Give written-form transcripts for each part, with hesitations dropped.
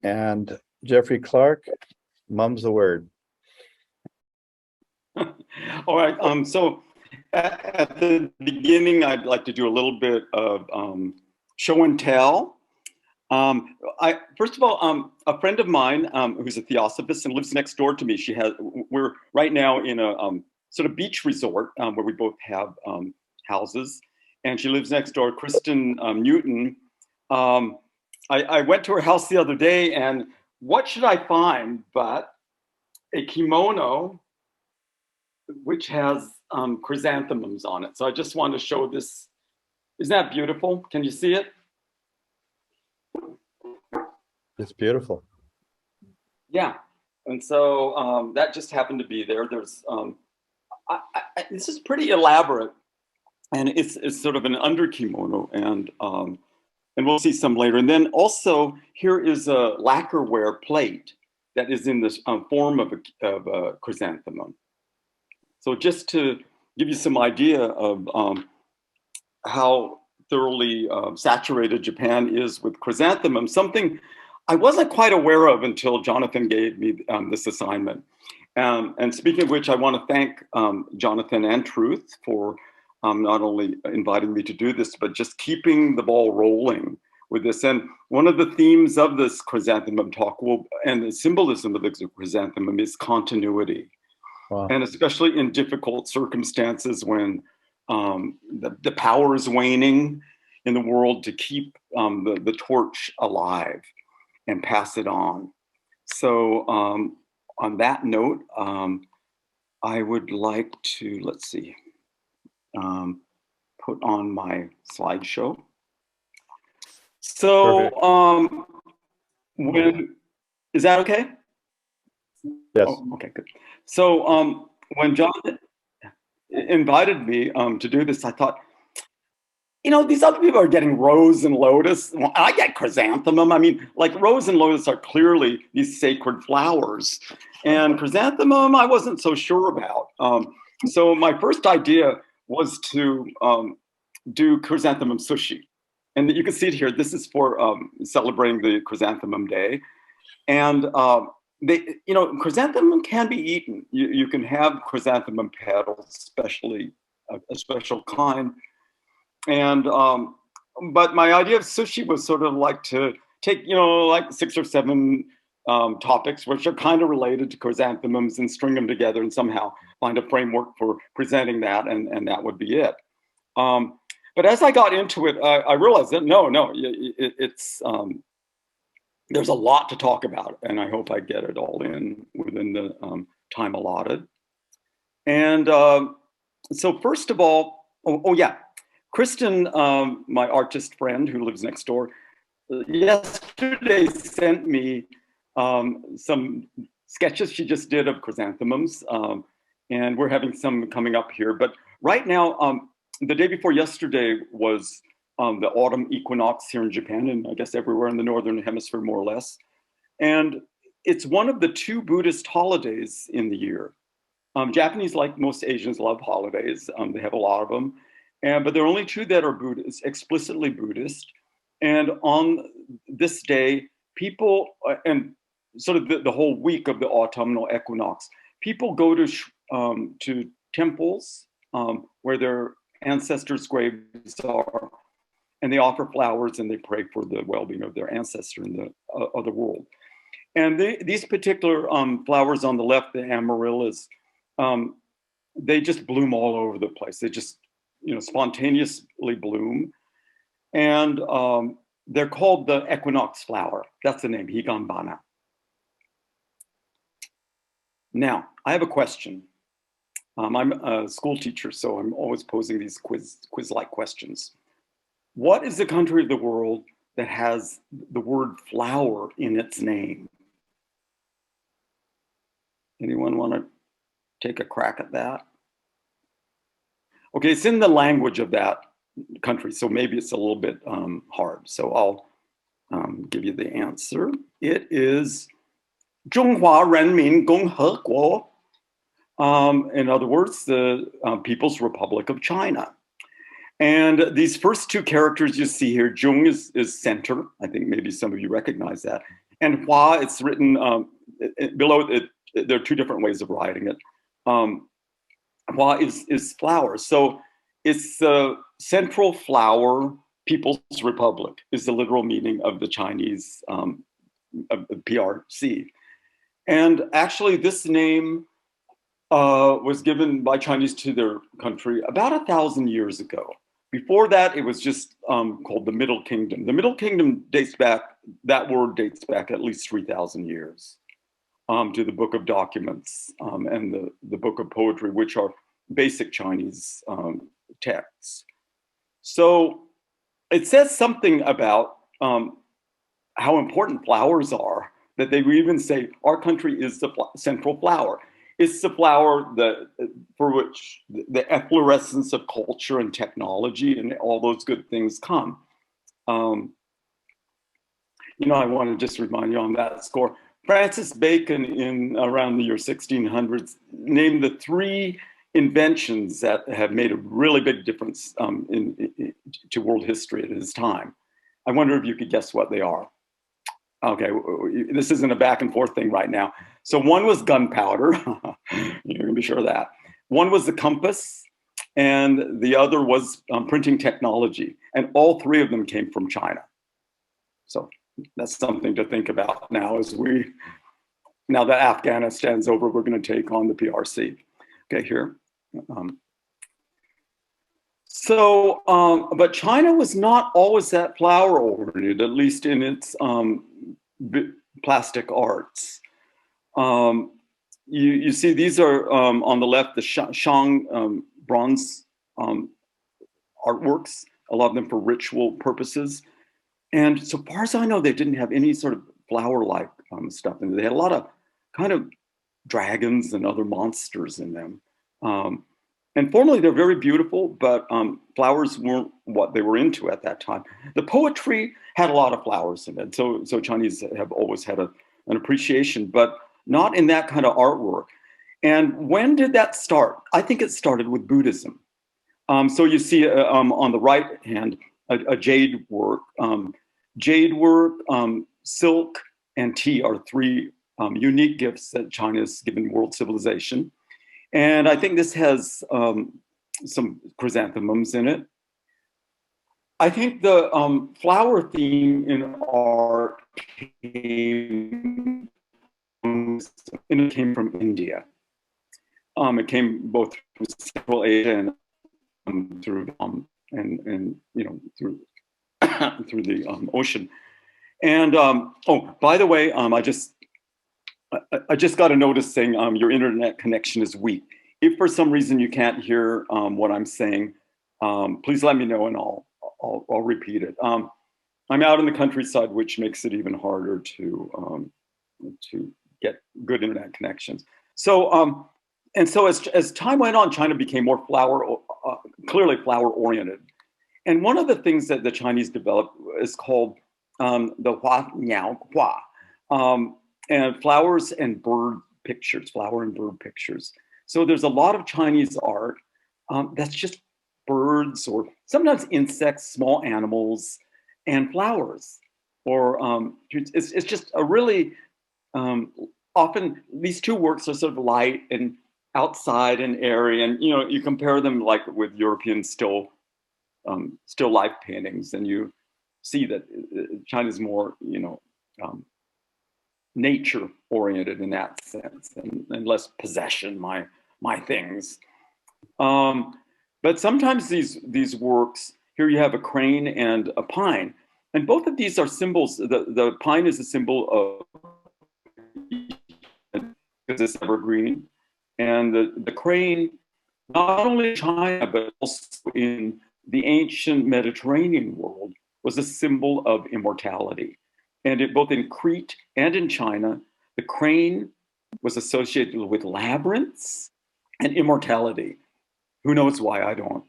And Jeffrey Clark, mum's the word. All right. So at the beginning, I'd like to do a little bit of show and tell. First of all, a friend of mine who's a theosophist and lives next door to me. We're right now in a sort of beach resort where we both have houses, and she lives next door. Kristen Newton. I went to her house the other day, and what should I find but a kimono which has chrysanthemums on it. So I just want to show this. Isn't that beautiful? Can you see it? It's beautiful. Yeah. And so that just happened to be there. There's this is pretty elaborate, and it's sort of an under kimono, and we'll see some later. And then also here is a lacquerware plate that is in the form of a chrysanthemum. So just to give you some idea of how thoroughly saturated Japan is with chrysanthemum, something I wasn't quite aware of until Jonathan gave me this assignment. And speaking of which, I want to thank Jonathan and Truth for not only inviting me to do this, but just keeping the ball rolling with this. And one of the themes of this chrysanthemum talk and the symbolism of the chrysanthemum is continuity. Wow. And especially in difficult circumstances when the power is waning in the world, to keep the torch alive and pass it on. So on that note, I would like to, let's see, put on my slideshow. So is that okay? Yes. Oh, okay, good. So when Jonathan invited me to do this, I thought, these other people are getting rose and lotus. Well, I get chrysanthemum. I mean, like rose and lotus are clearly these sacred flowers. And chrysanthemum, I wasn't so sure about. So my first idea was to do chrysanthemum sushi. And you can see it here. This is for celebrating the Chrysanthemum Day. And chrysanthemum can be eaten. You can have chrysanthemum petals, especially a special kind. And but my idea of sushi was sort of like to take like 6 or 7 topics which are kind of related to chrysanthemums and string them together and somehow find a framework for presenting that, and that would be it. But as I got into it, I realized that it's there's a lot to talk about, and I hope I get it all in within the time allotted. And so first of all, yeah, Kristen, my artist friend who lives next door, yesterday sent me some sketches she just did of chrysanthemums, and we're having some coming up here. But right now, the day before yesterday was the autumn equinox here in Japan, and I guess everywhere in the Northern Hemisphere, more or less. And it's one of the 2 Buddhist holidays in the year. Japanese, like most Asians, love holidays. They have a lot of them. But there are only 2 that are Buddhist, explicitly Buddhist. And on this day, people, and sort of the whole week of the autumnal equinox, people go to temples where their ancestors' graves are, and they offer flowers and they pray for the well-being of their ancestor in the other world. And these particular flowers on the left, the amaryllis, they just bloom all over the place. They just spontaneously bloom. And they're called the equinox flower. That's the name, Higanbana. Now, I have a question. I'm a school teacher, so I'm always posing these quiz-like questions. What is the country of the world that has the word flower in its name? Anyone want to take a crack at that? Okay, it's in the language of that country, so maybe it's a little bit hard. So I'll give you the answer. It is 中华人民共和国. In other words, the People's Republic of China. And these first 2 characters you see here, Zhong is center. I think maybe some of you recognize that. And Hua, it's written below it. There are two different ways of writing it. Hua is flower. So it's the Central Flower People's Republic is the literal meaning of the Chinese of the PRC. And actually, this name was given by Chinese to their country about 1,000 years ago. Before that, it was just called the Middle Kingdom. The Middle Kingdom dates back, that word dates back at least 3,000 years to the Book of Documents and the Book of Poetry, which are basic Chinese texts. So it says something about how important flowers are, that they even say our country is the central flower. It's the flower for which the efflorescence of culture and technology and all those good things come. I want to just remind you on that score. Francis Bacon, in around the year 1600s, named the 3 inventions that have made a really big difference to world history at his time. I wonder if you could guess what they are. Okay, this isn't a back and forth thing right now. So one was gunpowder. You're gonna be sure of that. One was the compass, and the other was printing technology. And all 3 of them came from China. So that's something to think about now now that Afghanistan's over, we're gonna take on the PRC. Okay, here. But China was not always that flower oriented, at least in its plastic arts. You see, these are on the left, the Shang bronze artworks, a lot of them for ritual purposes. And so far as I know, they didn't have any sort of flower-like stuff in them. They had a lot of kind of dragons and other monsters in them. And formally, they're very beautiful, but flowers weren't what they were into at that time. The poetry had a lot of flowers in it. So Chinese have always had an appreciation, but not in that kind of artwork. And when did that start? I think it started with Buddhism. So you see on the right hand, a jade work. Jade work, silk, and tea are 3 unique gifts that China has given world civilization. And I think this has some chrysanthemums in it. I think the flower theme in art came from India. It came both from Central Asia and through through the ocean. And oh, by the way, I just got a notice saying your internet connection is weak. If for some reason you can't hear what I'm saying, please let me know and I'll repeat it. I'm out in the countryside, which makes it even harder to get good internet connections. So as time went on, China became more clearly flower oriented. And one of the things that the Chinese developed is called the Hua Niao Hua. And flowers and bird pictures, flower and bird pictures. So there's a lot of Chinese art that's just birds or sometimes insects, small animals, and flowers. Or it's just a really, often these 2 works are sort of light and outside and airy. And, you compare them like with European still life paintings, and you see that China's more, nature oriented in that sense, and less possession, my things. But sometimes these works, here you have a crane and a pine, and both of these are symbols. The pine is a symbol of, because it's evergreen, and the crane, not only in China but also in the ancient Mediterranean world, was a symbol of immortality. And both in Crete and in China, the crane was associated with labyrinths and immortality. Who knows why? I don't.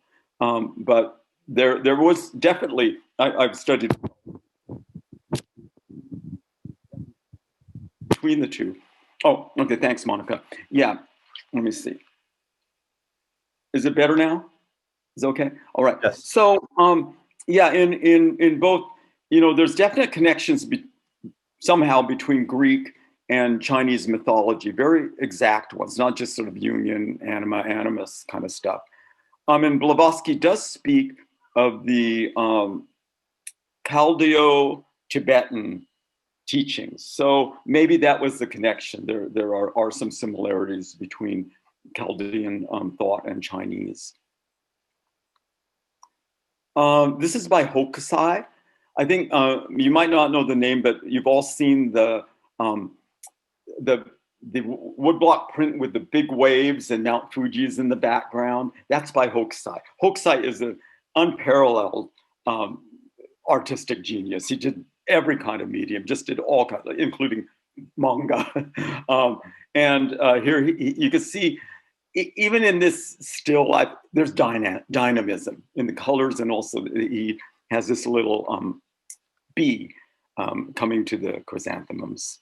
But there was definitely, I've studied between the 2. Oh, okay, thanks, Monica. Yeah, let me see. Is it better now? Is it okay? All right. Yes. So, yeah, in both, there's definite connections somehow between Greek and Chinese mythology, very exact ones, not just sort of union, anima, animus kind of stuff. And Blavatsky does speak of the Chaldeo-Tibetan teachings. So maybe that was the connection. There are some similarities between Chaldean thought and Chinese. This is by Hokusai. I think you might not know the name, but you've all seen the woodblock print with the big waves and Mount Fuji's in the background. That's by Hokusai. Hokusai is an unparalleled artistic genius. He did every kind of medium, just did all kinds, including manga. And here you can see, even in this still life, there's dynamism in the colors, and also he has this little bee coming to the chrysanthemums.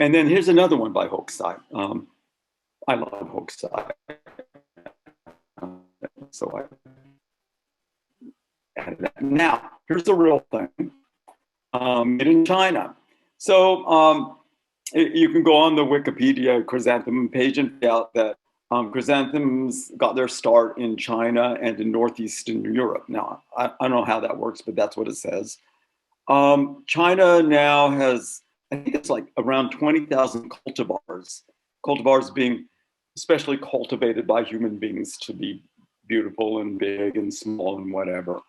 And then here's another one by Hokusai. I love Hokusai. So I added that. Now, here's the real thing, made in China. So you can go on the Wikipedia chrysanthemum page and find out that chrysanthemums got their start in China and in Northeastern Europe. Now, I don't know how that works, but that's what it says. China now has, I think it's like around 20,000 cultivars. Cultivars being especially cultivated by human beings to be beautiful and big and small and whatever.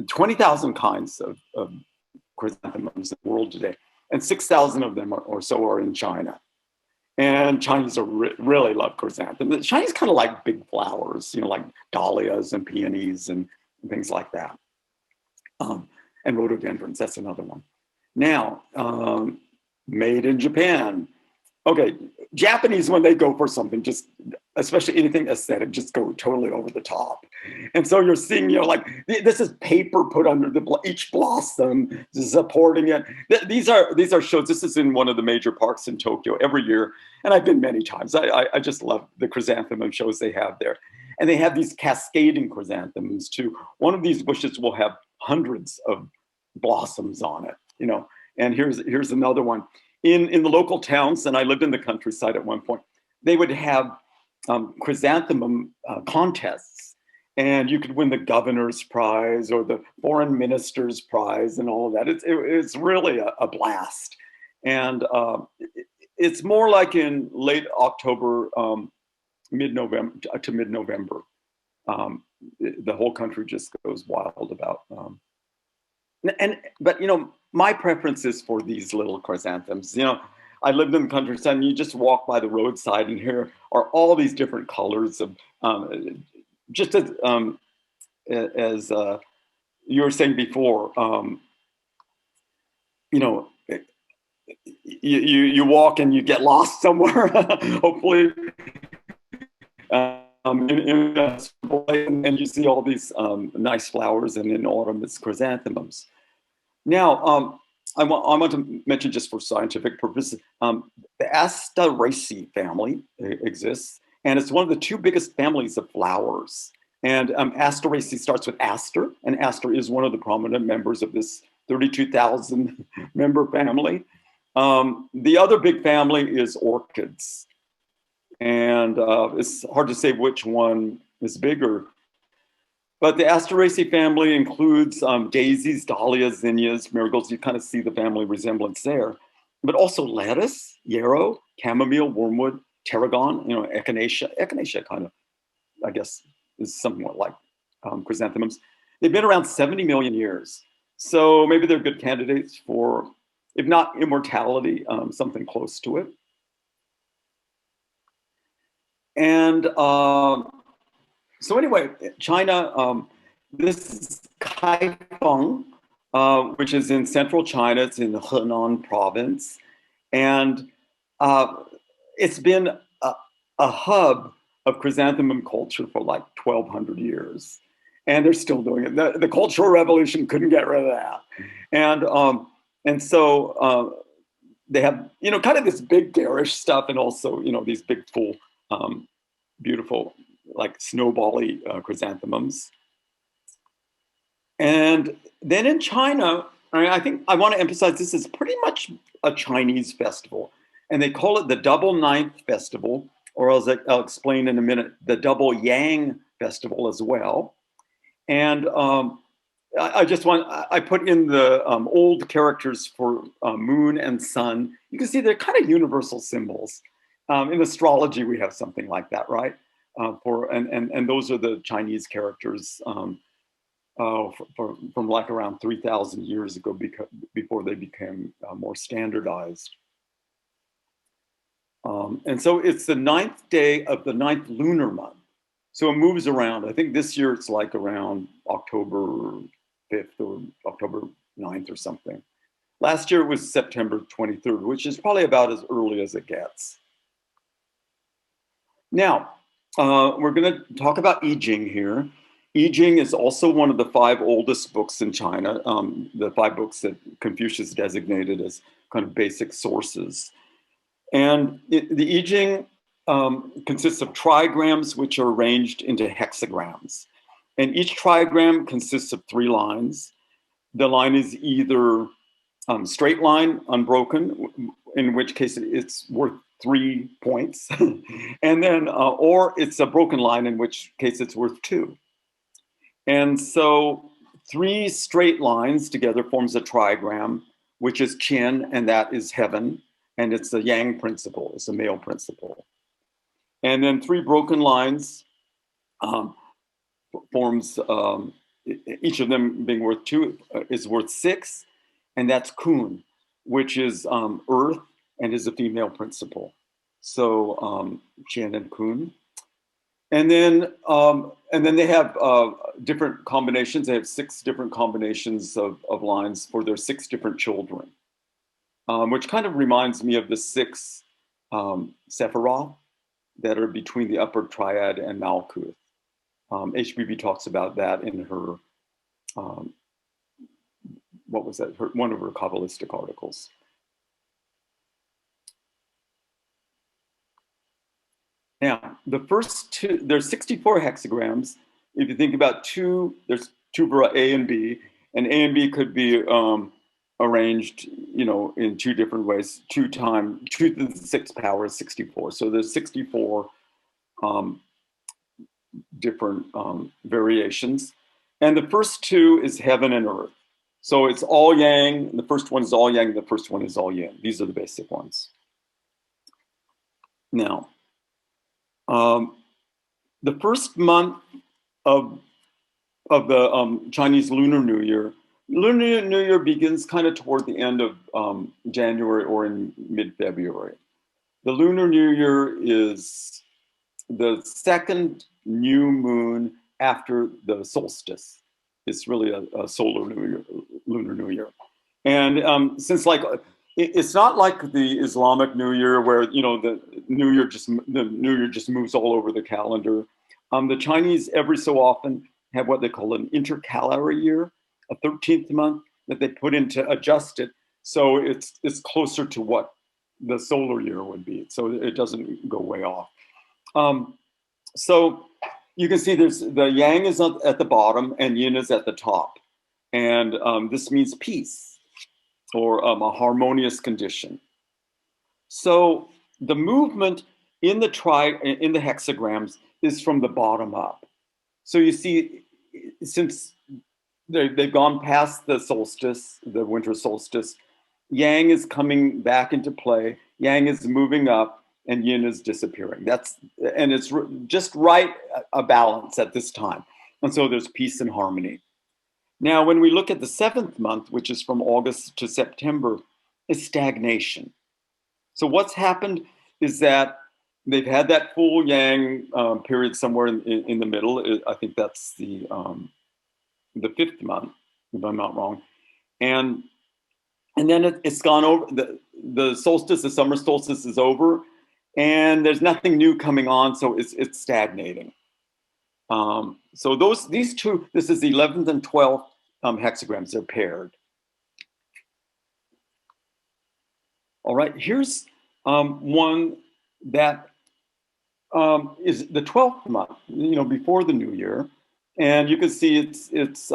20,000 kinds of chrysanthemums in the world today. And 6,000 of them or so are in China. And Chinese really love chrysanthemums. Chinese kind of like big flowers, you know, like dahlias and peonies and things like that. And rhododendrons, that's another one. Now, made in Japan. Okay, Japanese, when they go for something, just especially anything aesthetic, just go totally over the top. And so you're seeing, you know, like this is paper put under each blossom, supporting it. These are shows. This is in one of the major parks in Tokyo every year, and I've been many times. I just love the chrysanthemum shows they have there, and they have these cascading chrysanthemums too. One of these bushes will have hundreds of blossoms on it, you know. And here's another one. In the local towns, and I lived in the countryside at one point, they would have chrysanthemum contests, and you could win the governor's prize or the foreign minister's prize and all of that. It's really a blast. And it's more like in late October, mid-November to mid-November. The whole country just goes wild about. But you know, my preference is for these little chrysanthemums. You know, I lived in the countryside, and you just walk by the roadside, and here are all these different colors of, just as you were saying before, you know, you walk and you get lost somewhere, hopefully, and you see all these nice flowers, and in autumn it's chrysanthemums. Now, I want to mention, just for scientific purposes, the Asteraceae family exists, and it's one of the two biggest families of flowers. And Asteraceae starts with aster, and aster is one of the prominent members of this 32,000 member family. The other big family is orchids, and it's hard to say which one is bigger. But the Asteraceae family includes daisies, dahlias, zinnias, marigolds. You kind of see the family resemblance there. But also lettuce, yarrow, chamomile, wormwood, tarragon, you know, echinacea. Echinacea kind of, I guess, is somewhat like chrysanthemums. They've been around 70 million years. So maybe they're good candidates for, if not immortality, something close to it. And so anyway, China, this is Kaifeng, which is in central China. It's in the Henan province. And it's been a hub of chrysanthemum culture for like 1,200 years. And they're still doing it. The Cultural Revolution couldn't get rid of that. And so they have, you know, kind of this big garish stuff, and also, you know, these big full, beautiful, like snowbally chrysanthemums. And then in China, I think I want to emphasize this is pretty much a Chinese festival, and they call it the Double Ninth Festival, or as I'll explain in a minute, the Double Yang Festival as well. And I just want, I put in the old characters for moon and sun. You can see they're kind of universal symbols. In astrology, we have something like that, right? And those are the Chinese characters from like around 3,000 years ago, before they became more standardized. And so it's the 9th day of the 9th lunar month. So it moves around. I think this year it's like around October 5th or October 9th or something. Last year it was September 23rd, which is probably about as early as it gets. Now, we're going to talk about I Ching here. I Ching is also one of the 5 oldest books in China, the 5 books that Confucius designated as kind of basic sources. And the I Ching consists of trigrams, which are arranged into hexagrams. And each trigram consists of 3 lines. The line is either straight line, unbroken, in which case it's worth 3 points. And then, or it's a broken line, in which case it's worth 2. And so 3 straight lines together forms a trigram, which is Qin, and that is heaven. And it's the yang principle, it's a male principle. And then 3 broken lines forms, each of them being worth 2 is worth 6. And that's kun, which is earth and is a female principle. So Qian and kun. And then they have different combinations. They have 6 different combinations of lines for their 6 different children, which kind of reminds me of the 6 Sephiroth that are between the upper triad and Malkuth. HBB talks about that in her, what was that? One of her Kabbalistic articles. Now, the first 2, there's 64 hexagrams. If you think about 2, there's 2 for A and B, and A and B could be arranged, in 2 different ways. 2 to the 6th power is 64. So there's 64 different variations. And the first 2 is heaven and earth. So it's all yang. The first one is all yang. The first one is all yin. These are the basic ones. Now, the first month of the Chinese Lunar New Year, Lunar New Year begins kind of toward the end of January or in mid-February. The Lunar New Year is the 2nd new moon after the solstice. It's really a solar Lunar New Year. And since it's not like the Islamic New Year where the New Year just moves all over the calendar. The Chinese every so often have what they call an intercalary year, a 13th month that they put in to adjust it so it's closer to what the solar year would be, so it doesn't go way off. So you can see there's the yang is at the bottom and yin is at the top, and this means peace or a harmonious condition. So the movement in the hexagrams is from the bottom up. So you see, since they've gone past the solstice, the winter solstice, yang is coming back into play, yang is moving up, and yin is disappearing. And it's just right a balance at this time. And so there's peace and harmony. Now, when we look at the 7th month, which is from August to September, is stagnation. So what's happened is that they've had that full yang period somewhere in the middle. I think that's the 5th month, if I'm not wrong. And then it's gone over. The solstice, the summer solstice is over, and there's nothing new coming on, so it's stagnating. So these 2, this is the 11th and 12th hexagrams, they're paired. All right, here's one that is the 12th month, before the new year. And you can see it's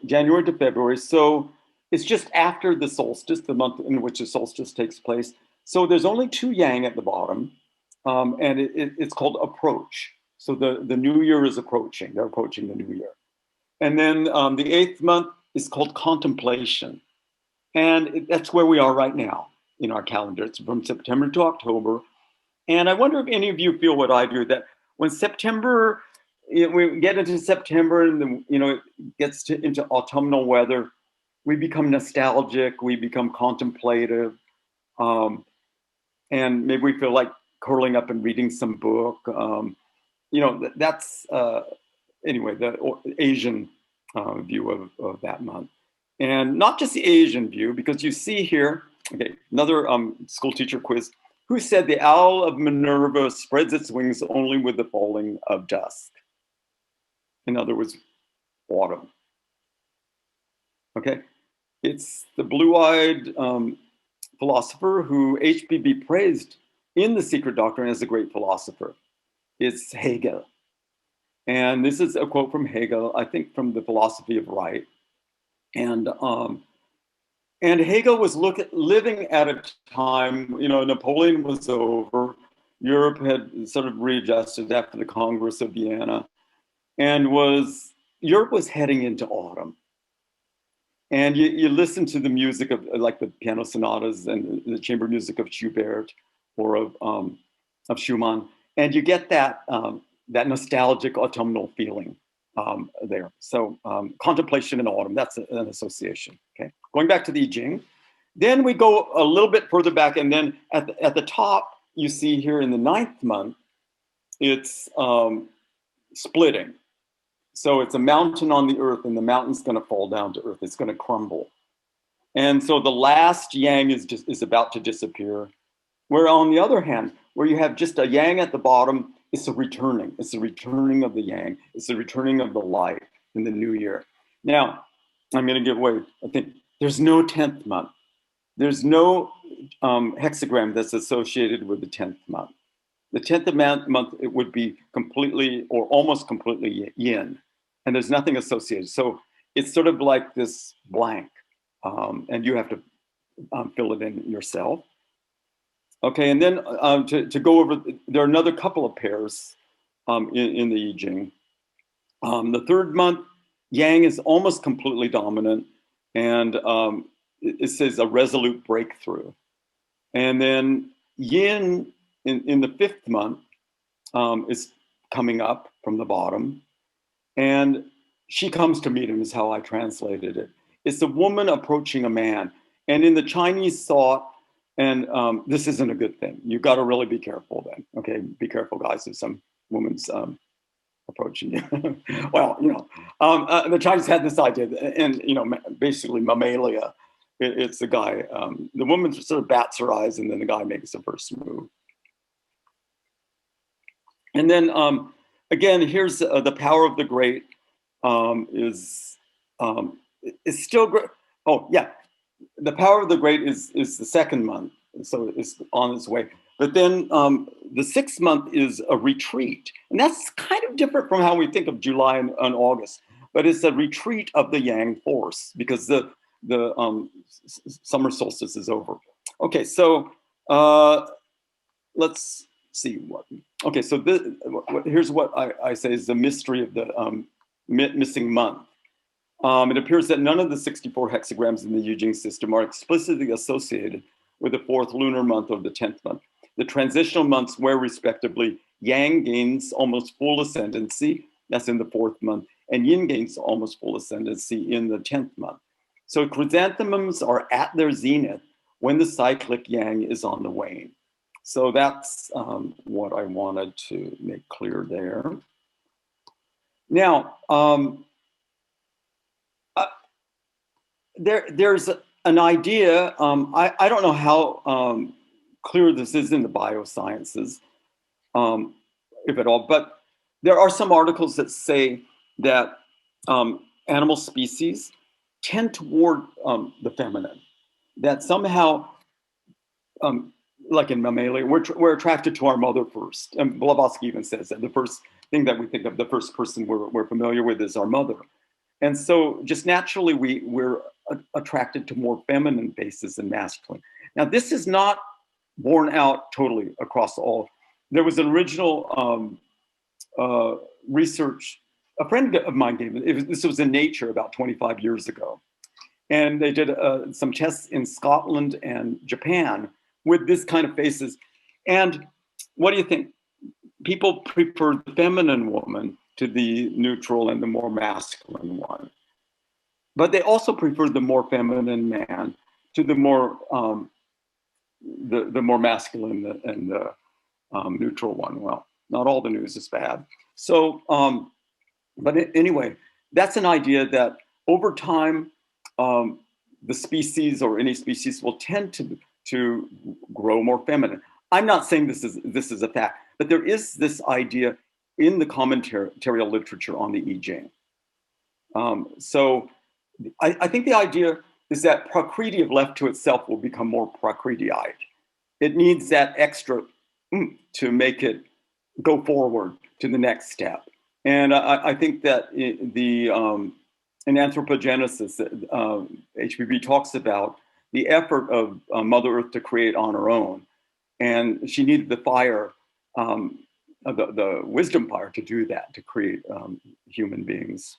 January to February. So It's just after the solstice, the month in which the solstice takes place. So there's only 2 yang at the bottom, and it's called approach. So the new year is approaching. They're approaching the new year. And then the 8th month is called contemplation. And that's where we are right now in our calendar. It's from September to October. And I wonder if any of you feel what I do, that when September, we get into September and then, it gets into autumnal weather, we become nostalgic, we become contemplative, and maybe we feel like curling up and reading some book. That's, anyway, the Asian view of that month. And not just the Asian view, because you see here, okay, another school teacher quiz. Who said the owl of Minerva spreads its wings only with the falling of dusk? In other words, autumn. Okay, it's the blue-eyed philosopher who HBB praised in The Secret Doctrine as a great philosopher. It's Hegel. And this is a quote from Hegel, I think from the Philosophy of Right. And Hegel was living at a time, Napoleon was over, Europe had sort of readjusted after the Congress of Vienna, and Europe was heading into autumn. And you listen to the music of like the piano sonatas and the chamber music of Schubert or of Schumann, and you get that nostalgic autumnal feeling there. So contemplation in autumn, that's an association. Okay, going back to the I Ching. Then we go a little bit further back, and then at the top, you see here in the 9th month, it's splitting. So it's a mountain on the earth, and the mountain's going to fall down to earth. It's going to crumble. And so the last yang is about to disappear. Where on the other hand, where you have just a yang at the bottom, it's a returning. It's the returning of the yang. It's the returning of the light in the new year. Now, I'm going to give away, I think, there's no 10th month. There's no hexagram that's associated with the 10th month. The 10th month, it would be completely or almost completely yin, and there's nothing associated. So it's sort of like this blank, and you have to fill it in yourself. Okay, and then to go over, there are another couple of pairs in the I Ching. The 3rd month, yang is almost completely dominant, and it says a resolute breakthrough. And then yin in the 5th month is coming up from the bottom, and she comes to meet him is how I translated it. It's a woman approaching a man. And in the Chinese thought, and this isn't a good thing. You got to really be careful then. Okay, be careful, guys, if some woman's approaching you. Well, the Chinese had this idea, and basically mammalia. It's the guy. The woman sort of bats her eyes, and then the guy makes the first move. And then again, here's the power of the great is still great. Oh yeah, the power of the great is the 2nd month, so it's on its way. But then the 6th month is a retreat, and that's kind of different from how we think of July and August. But it's a retreat of the yang force because the summer solstice is over. Okay, so let's see what. Okay, so here's what I say is the mystery of the missing month. It appears that none of the 64 hexagrams in the I Ching system are explicitly associated with the 4th lunar month or the 10th month. The transitional months where respectively yang gains almost full ascendancy, that's in the 4th month, and yin gains almost full ascendancy in the 10th month. So chrysanthemums are at their zenith when the cyclic yang is on the wane. So that's what I wanted to make clear there. Now, there's an idea, I don't know how clear this is in the biosciences, if at all, but there are some articles that say that animal species tend toward the feminine, that somehow, like in mammalia, we're attracted to our mother first. And Blavatsky even says that the first thing that we think of, the first person we're familiar with is our mother. And so just naturally, we're attracted to more feminine faces than masculine. Now, this is not borne out totally across all. There was an original research, a friend of mine gave it. This was in Nature about 25 years ago. And they did some tests in Scotland and Japan with this kind of faces. And what do you think? People prefer the feminine woman to the neutral and the more masculine one. But they also prefer the more feminine man to the more the more masculine and the neutral one. Well, not all the news is bad. So, but anyway, that's an idea that over time, the species or any species will tend to grow more feminine. I'm not saying this is a fact, but there is this idea in the commentarial literature on the I Ching. So I think the idea is that Prakriti, if left to itself, will become more Prakriti-eyed. It needs that extra to make it go forward to the next step. And I think that in anthropogenesis, HPB talks about the effort of Mother Earth to create on her own. And she needed the fire, the wisdom fire to do that, to create human beings.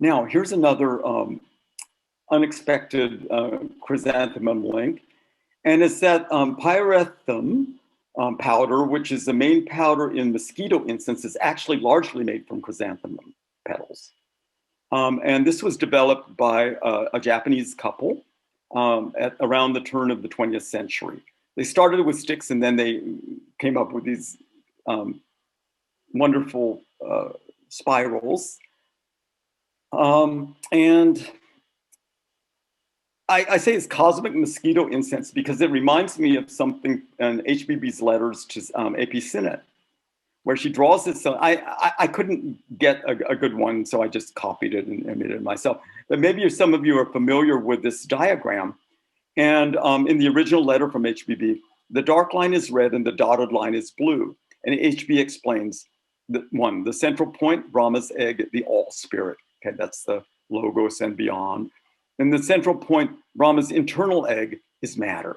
Now, here's another unexpected chrysanthemum link. And it's that pyrethrum powder, which is the main powder in mosquito incense, is actually largely made from chrysanthemum petals. And this was developed by a Japanese couple at around the turn of the 20th century. They started with sticks and then they came up with these wonderful spirals. And I say it's cosmic mosquito incense because it reminds me of something in HBB's letters to AP Sinnott, where she draws this. So I couldn't get a good one, so I just copied it and made it myself. But maybe some of you are familiar with this diagram. And in the original letter from HBB, the dark line is red and the dotted line is blue. And HB explains that the central point, Brahma's egg, the all spirit. Okay, that's the logos and beyond. And the central point, Brahma's internal egg, is matter.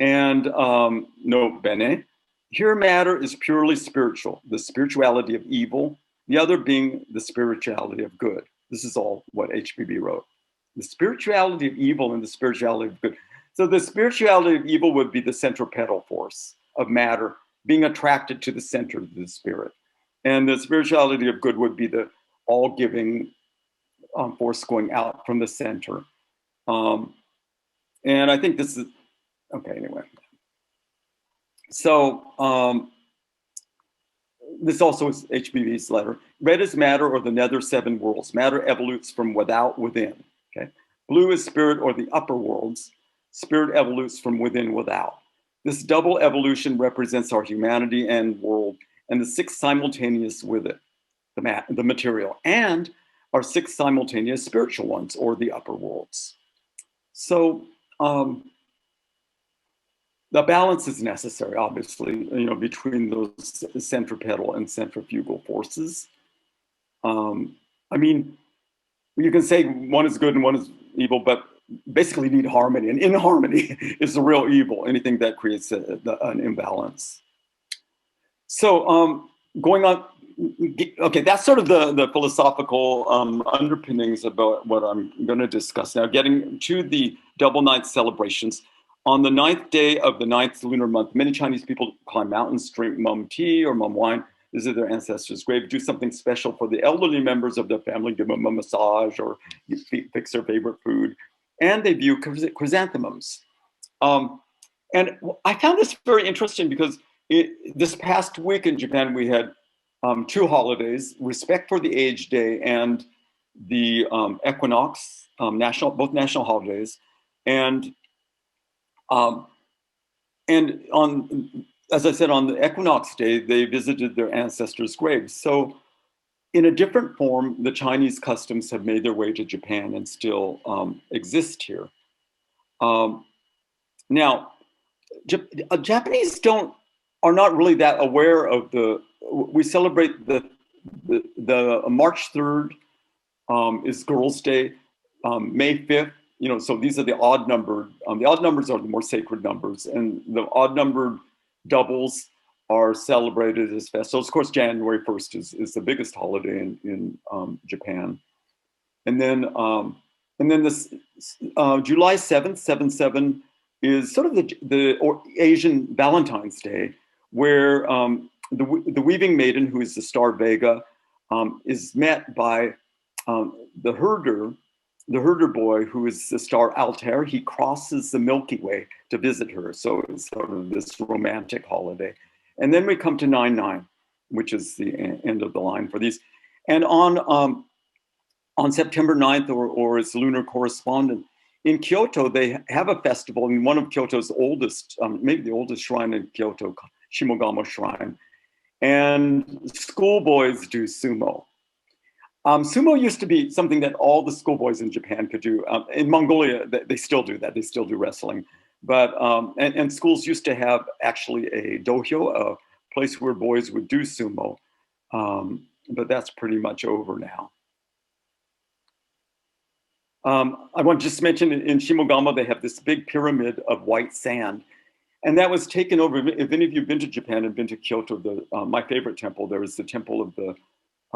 And note bene, here matter is purely spiritual, the spirituality of evil, the other being the spirituality of good. This is all what HBB wrote. The spirituality of evil and the spirituality of good. So the spirituality of evil would be the centripetal force of matter being attracted to the center of the spirit. And the spirituality of good would be the all-giving force going out from the center. And I think this is, okay, anyway. So this also is HBV's letter. Red is matter or the nether seven worlds. Matter evolutes from without within, okay? Blue is spirit or the upper worlds. Spirit evolutes from within without. This double evolution represents our humanity and world and the six simultaneous with it, the material, and our six simultaneous spiritual ones, or the upper worlds. So the balance is necessary, obviously, between those centripetal and centrifugal forces. I mean, you can say one is good and one is evil, but basically need harmony, and inharmony is the real evil, anything that creates an imbalance. So going on, okay, that's sort of the philosophical underpinnings about what I'm going to discuss now. Getting to the double ninth celebrations. On the 9th day of the 9th lunar month, many Chinese people climb mountains, drink mum tea or mum wine, visit their ancestors' grave, do something special for the elderly members of their family, give them a massage or fix their favorite food. And they view chrysanthemums. And I found this very interesting because this past week in Japan, we had two holidays, Respect for the Aged Day and the equinox, both national holidays. And on, as I said, on the equinox day, they visited their ancestors' graves. So in a different form, the Chinese customs have made their way to Japan and still exist here. Now, Japanese are not really that aware of we celebrate the the March 3rd is Girls' Day. May 5th, so these are the odd numbered. The odd numbers are the more sacred numbers, and the odd numbered doubles are celebrated as festivals. Of course, January 1st is the biggest holiday in Japan, and then this July 7th, 7/7 is sort of the Asian Valentine's Day, where the weaving maiden, who is the star Vega, is met by the herder boy, who is the star Altair. He crosses the Milky Way to visit her. So it's sort of this romantic holiday. And then we come to 9/9, which is the end of the line for these. And on September 9th, or its lunar correspondent, in Kyoto, they have a festival in one of Kyoto's oldest, maybe the oldest shrine in Kyoto, Shimogamo Shrine. And schoolboys do sumo. Sumo used to be something that all the schoolboys in Japan could do. In Mongolia, they still do that. They still do wrestling. But and schools used to have actually a dohyo, a place where boys would do sumo. But that's pretty much over now. I want to just mention in Shimogamo, they have this big pyramid of white sand. And that was taken over. If any of you have been to Japan and been to Kyoto, my favorite temple there is the Temple of the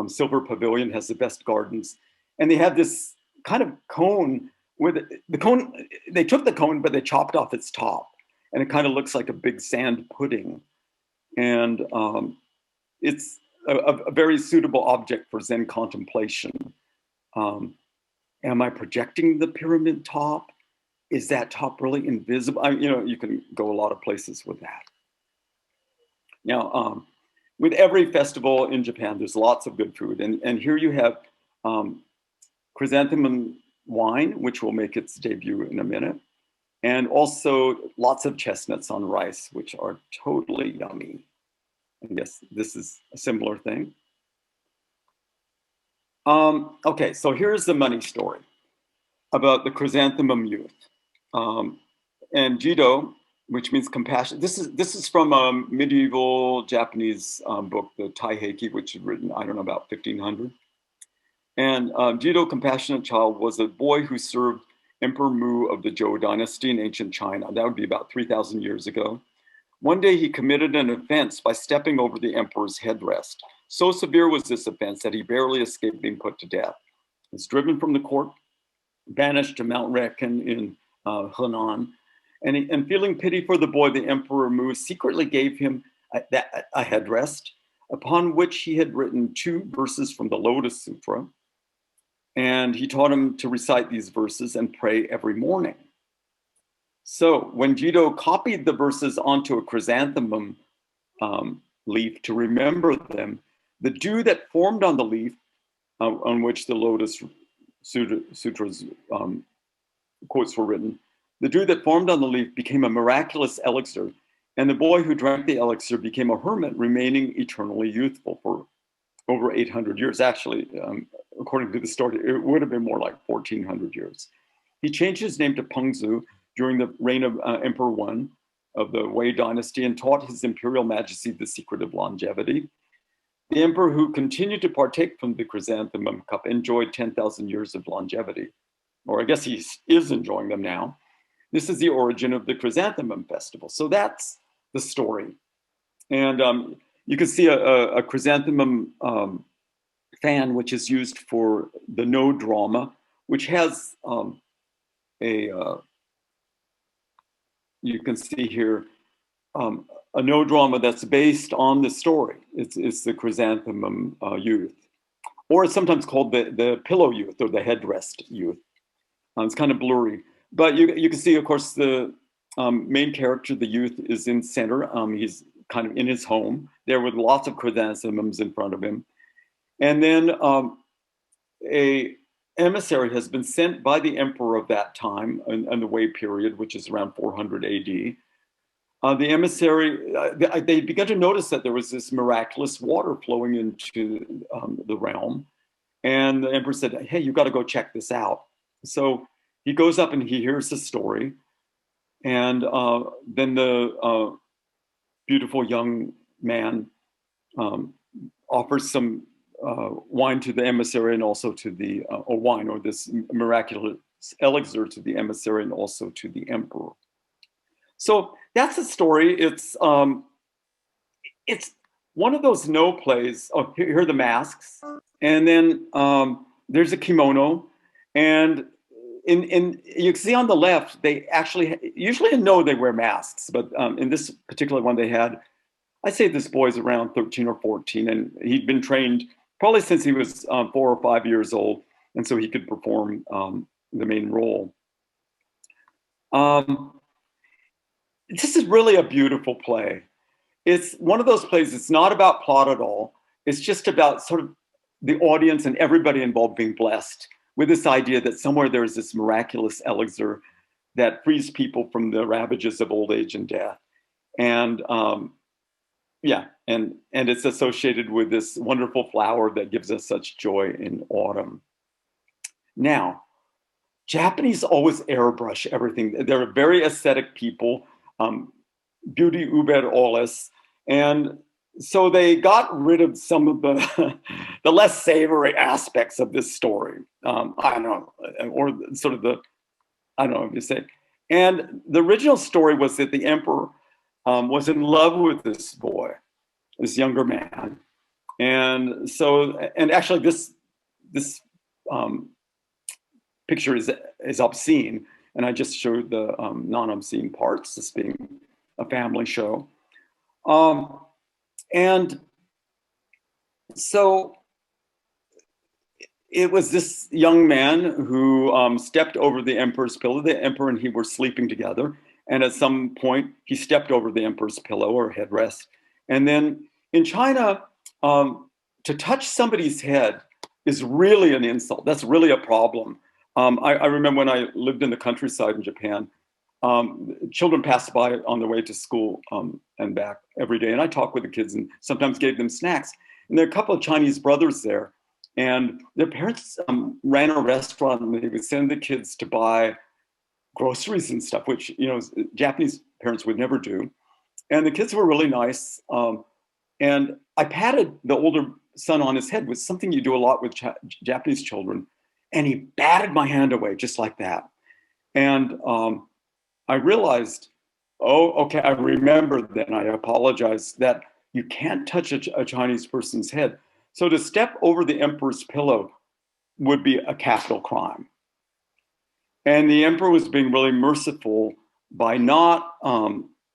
Silver Pavilion, has the best gardens. And they have this kind of cone with the cone. They took the cone, but they chopped off its top. And it kind of looks like a big sand pudding. And it's a very suitable object for Zen contemplation. Am I projecting the pyramid top? Is that top really invisible? You can go a lot of places with that. Now, with every festival in Japan, there's lots of good food. And here you have chrysanthemum wine, which will make its debut in a minute. And also lots of chestnuts on rice, which are totally yummy. I guess this is a similar thing. Okay, so here's the money story about the chrysanthemum youth. And Jido, which means compassion. This is from a medieval Japanese book, the Taiheki, which is written, I don't know, about 1500. And Jido, compassionate child, was a boy who served Emperor Mu of the Zhou dynasty in ancient China. That would be about 3,000 years ago. One day he committed an offense by stepping over the emperor's headrest. So severe was this offense that he barely escaped being put to death. He was driven from the court, banished to Mount Rekin in Henan, and feeling pity for the boy, the Emperor Mu secretly gave him a headrest, upon which he had written 2 verses from the Lotus Sutra. And he taught him to recite these verses and pray every morning. So when Jido copied the verses onto a chrysanthemum leaf to remember them, the dew that formed on the leaf, on which the Lotus Sutra's quotes were written, the dew that formed on the leaf became a miraculous elixir, and the boy who drank the elixir became a hermit, remaining eternally youthful for over 800 years. Actually, according to the story, it would have been more like 1,400 years. He changed his name to Pengzu during the reign of Emperor Wen of the Wei dynasty and taught his imperial majesty the secret of longevity. The emperor, who continued to partake from the chrysanthemum cup, enjoyed 10,000 years of longevity, or I guess he is enjoying them now. This is the origin of the chrysanthemum festival. So that's the story. And you can see a chrysanthemum fan, which is used for the no drama, which has you can see here a no drama that's based on the story. It's the chrysanthemum youth, or it's sometimes called the pillow youth or the headrest youth. It's kind of blurry, but you can see, of course, the main character, the youth, is in center. He's kind of in his home there with lots of chrysanthemums in front of him. And then a emissary has been sent by the emperor of that time in the Wei period, which is around 400 AD. The emissary, they began to notice that there was this miraculous water flowing into the realm. And the emperor said, hey, you got to go check this out. So he goes up and he hears the story. And then the beautiful young man offers some wine to the emissary and also to the, or wine, or this miraculous elixir to the emissary and also to the emperor. So that's the story. It's one of those no plays. Oh, here are the masks, and then there's a kimono, and in you can see on the left they actually usually in no they wear masks, but in this particular one they had. I say this boy's around 13 or 14, and he'd been trained probably since he was 4 or 5 years old, and so he could perform the main role. This is really a beautiful play. It's one of those plays, it's not about plot at all. It's just about sort of the audience and everybody involved being blessed with this idea that somewhere there is this miraculous elixir that frees people from the ravages of old age and death. And yeah, and it's associated with this wonderful flower that gives us such joy in autumn. Now, Japanese always airbrush everything. They're very aesthetic people, beauty über alles. And so they got rid of some of the, the less savory aspects of this story. I don't know, or sort of the, I don't know if you say. And the original story was that the emperor was in love with this boy, this younger man. And so, and actually this picture is obscene. And I just showed the non-obscene parts, this being a family show. And so it was this young man who stepped over the emperor's pillow. The emperor and he were sleeping together. And at some point, he stepped over the emperor's pillow or headrest. And then in China, to touch somebody's head is really an insult. That's really a problem. I remember when I lived in the countryside in Japan, children passed by on their way to school and back every day. And I talked with the kids and sometimes gave them snacks. And there are a couple of Chinese brothers there. And their parents ran a restaurant and they would send the kids to buy groceries and stuff, which, you know, Japanese parents would never do. And the kids were really nice. And I patted the older son on his head, with something you do a lot with Japanese children. And he batted my hand away just like that. And I realized, oh, okay, I remembered then, I apologized, that you can't touch a Chinese person's head. So to step over the emperor's pillow would be a capital crime. And the emperor was being really merciful by not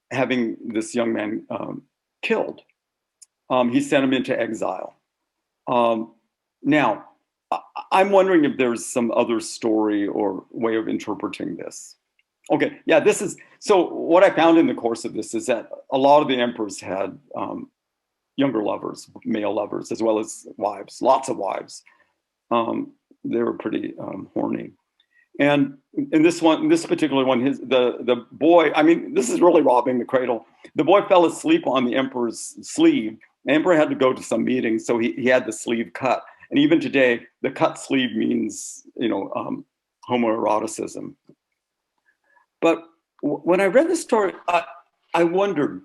having this young man killed. He sent him into exile. Now, I'm wondering if there's some other story or way of interpreting this. Okay, yeah, this is, so what I found in the course of this is that a lot of the emperors had younger lovers, male lovers, as well as wives, lots of wives. They were pretty horny. And in this one, this particular one, the boy, I mean, this is really robbing the cradle. The boy fell asleep on the emperor's sleeve. The emperor had to go to some meeting, so he had the sleeve cut. And even today, the cut sleeve means, you know, homoeroticism. But when I read the story, I wondered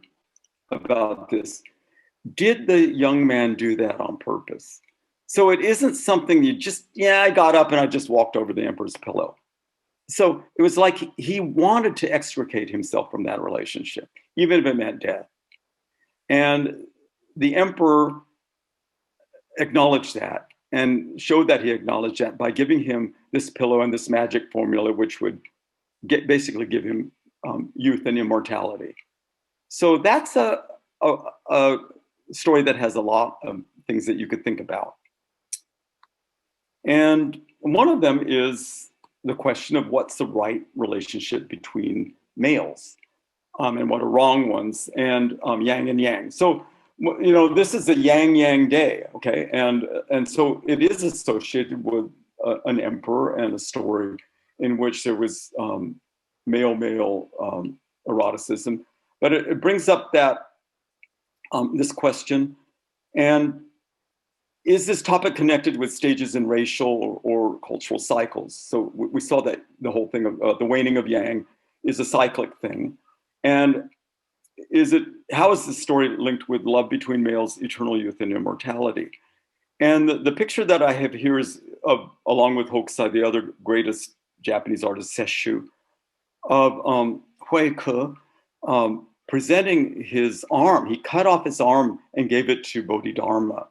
about this. Did the young man do that on purpose? So it isn't something you just, yeah, I got up and I just walked over the emperor's pillow. So it was like he wanted to extricate himself from that relationship, even if it meant death. And the emperor acknowledged that and showed that he acknowledged that by giving him this pillow and this magic formula, which would basically give him youth and immortality. So that's a story that has a lot of things that you could think about. And one of them is the question of what's the right relationship between males and what are wrong ones, and yang and yang. So, you know, this is a yang day, okay? And so it is associated with an emperor and a story in which there was male eroticism. But it brings up that this question, and is this topic connected with stages in racial or cultural cycles? So we saw that the whole thing of the waning of yang is a cyclic thing. And how is this story linked with love between males, eternal youth, and immortality? And the picture that I have here is of, along with Hokusai, the other greatest Japanese artist, Sesshu, of Hui Ke presenting his arm. He cut off his arm and gave it to Bodhidharma.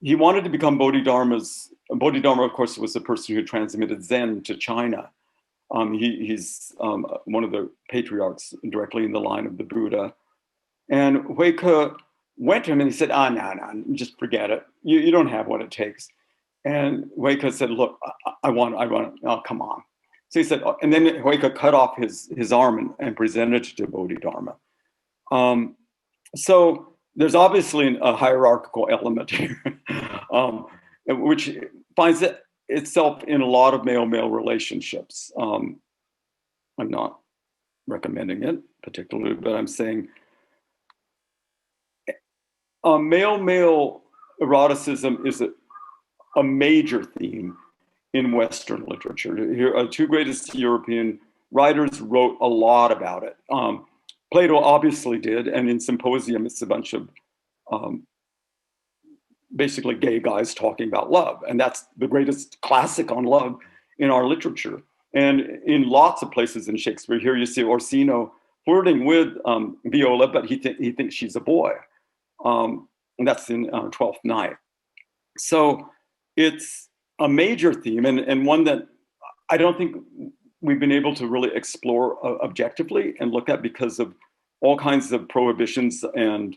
He wanted to become Bodhidharma's. Bodhidharma, of course, was the person who transmitted Zen to China. He's one of the patriarchs directly in the line of the Buddha. And Hui Ke went to him and he said, no, just forget it. You don't have what it takes. And Hui Ke said, look, I want, oh, come on. So he said, and then Hui Ke cut off his arm and presented it to Bodhidharma. So there's obviously a hierarchical element here, which finds itself in a lot of male-male relationships. I'm not recommending it particularly, but I'm saying male-male eroticism is a major theme in Western literature. Here, two greatest European writers wrote a lot about it. Plato obviously did, and in Symposium, it's a bunch of basically gay guys talking about love. And that's the greatest classic on love in our literature. And in lots of places in Shakespeare, here you see Orsino flirting with Viola, but he thinks she's a boy. And that's in Twelfth Night. So it's a major theme and one that I don't think we've been able to really explore objectively and look at because of all kinds of prohibitions and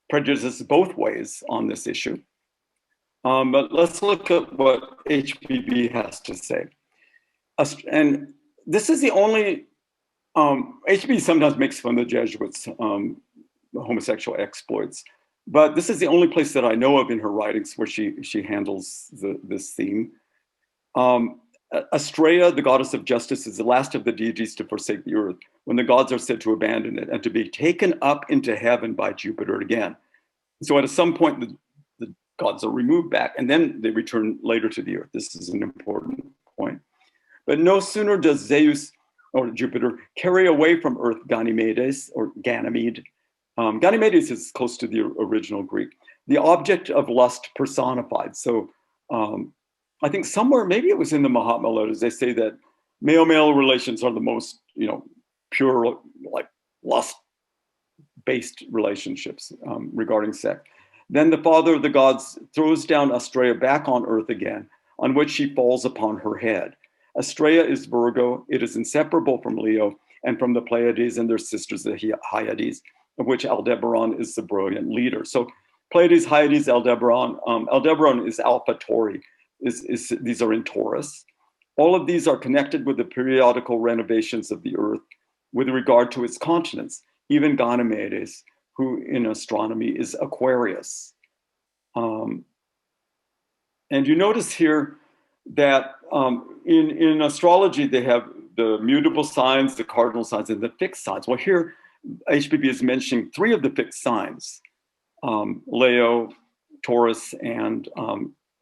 prejudices both ways on this issue. But let's look at what HPB has to say. And this is the only, HPB sometimes makes fun of the Jesuits, homosexual exploits, but this is the only place that I know of in her writings where she handles this theme. Astrea, the goddess of justice, is the last of the deities to forsake the earth when the gods are said to abandon it and to be taken up into heaven by Jupiter again. So at some point, the gods are removed back and then they return later to the earth. This is an important point. But no sooner does Zeus or Jupiter carry away from earth Ganymedes or Ganymede. Ganymedes is close to the original Greek, the object of lust personified. So I think somewhere, maybe it was in the Mahatma letters, they say that male-male relations are the most, pure, like lust-based relationships regarding sex. Then the father of the gods throws down Astrea back on earth again, on which she falls upon her head. Astrea is Virgo. It is inseparable from Leo and from the Pleiades and their sisters, the Hyades, of which Aldebaran is the brilliant leader. So Pleiades, Hyades, Aldebaran. Aldebaran is Alpha Tauri. These are in Taurus. All of these are connected with the periodical renovations of the earth with regard to its continents, even Ganymedes, who in astronomy is Aquarius. And you notice here that in astrology, they have the mutable signs, the cardinal signs, and the fixed signs. Well, here, HPB is mentioning three of the fixed signs, Leo, Taurus, and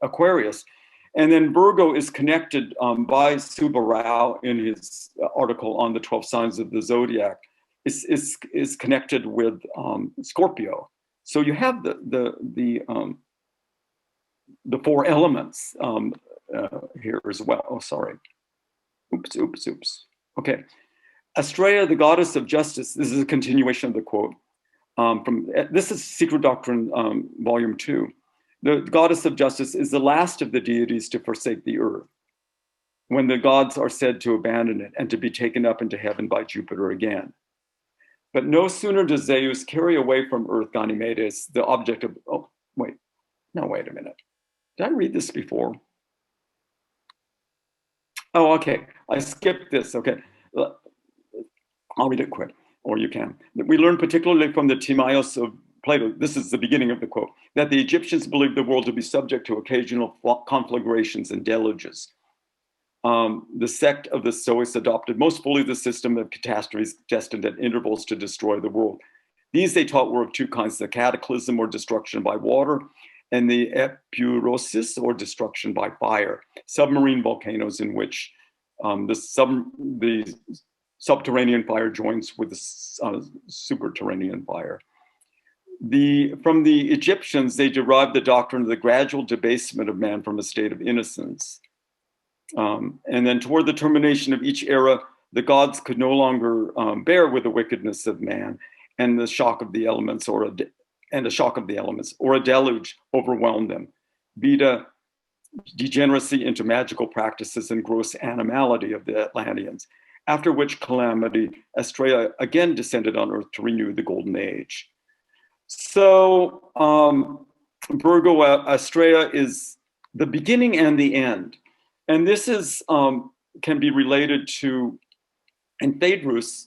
Aquarius. And then Virgo is connected by Subba Rao in his article on the 12 signs of the zodiac, is connected with Scorpio. So you have the four elements here as well. Oh, sorry. Oops. Okay. Astrea, the goddess of justice. This is a continuation of the quote. This is Secret Doctrine, Volume 2. The goddess of justice is the last of the deities to forsake the earth when the gods are said to abandon it and to be taken up into heaven by Jupiter again. But no sooner does Zeus carry away from earth Ganymedes, the object of, wait a minute. Did I read this before? Oh, okay, I skipped this, okay. I'll read it quick, or you can. We learn particularly from the Timaeus of Plato, this is the beginning of the quote, that the Egyptians believed the world to be subject to occasional conflagrations and deluges. The sect of the Stoics adopted most fully the system of catastrophes destined at intervals to destroy the world. These they taught were of two kinds, the cataclysm or destruction by water, and the epurosis or destruction by fire, submarine volcanoes in which the subterranean fire joins with the superterranean fire. From the Egyptians, they derived the doctrine of the gradual debasement of man from a state of innocence. And then toward the termination of each era, the gods could no longer bear with the wickedness of man and the shock of the elements, or a deluge overwhelmed them. Beta degeneracy into magical practices and gross animality of the Atlanteans, after which calamity, Astrea again descended on earth to renew the golden age. So Virgo Astrea is the beginning and the end. And this is can be related to, in Phaedrus,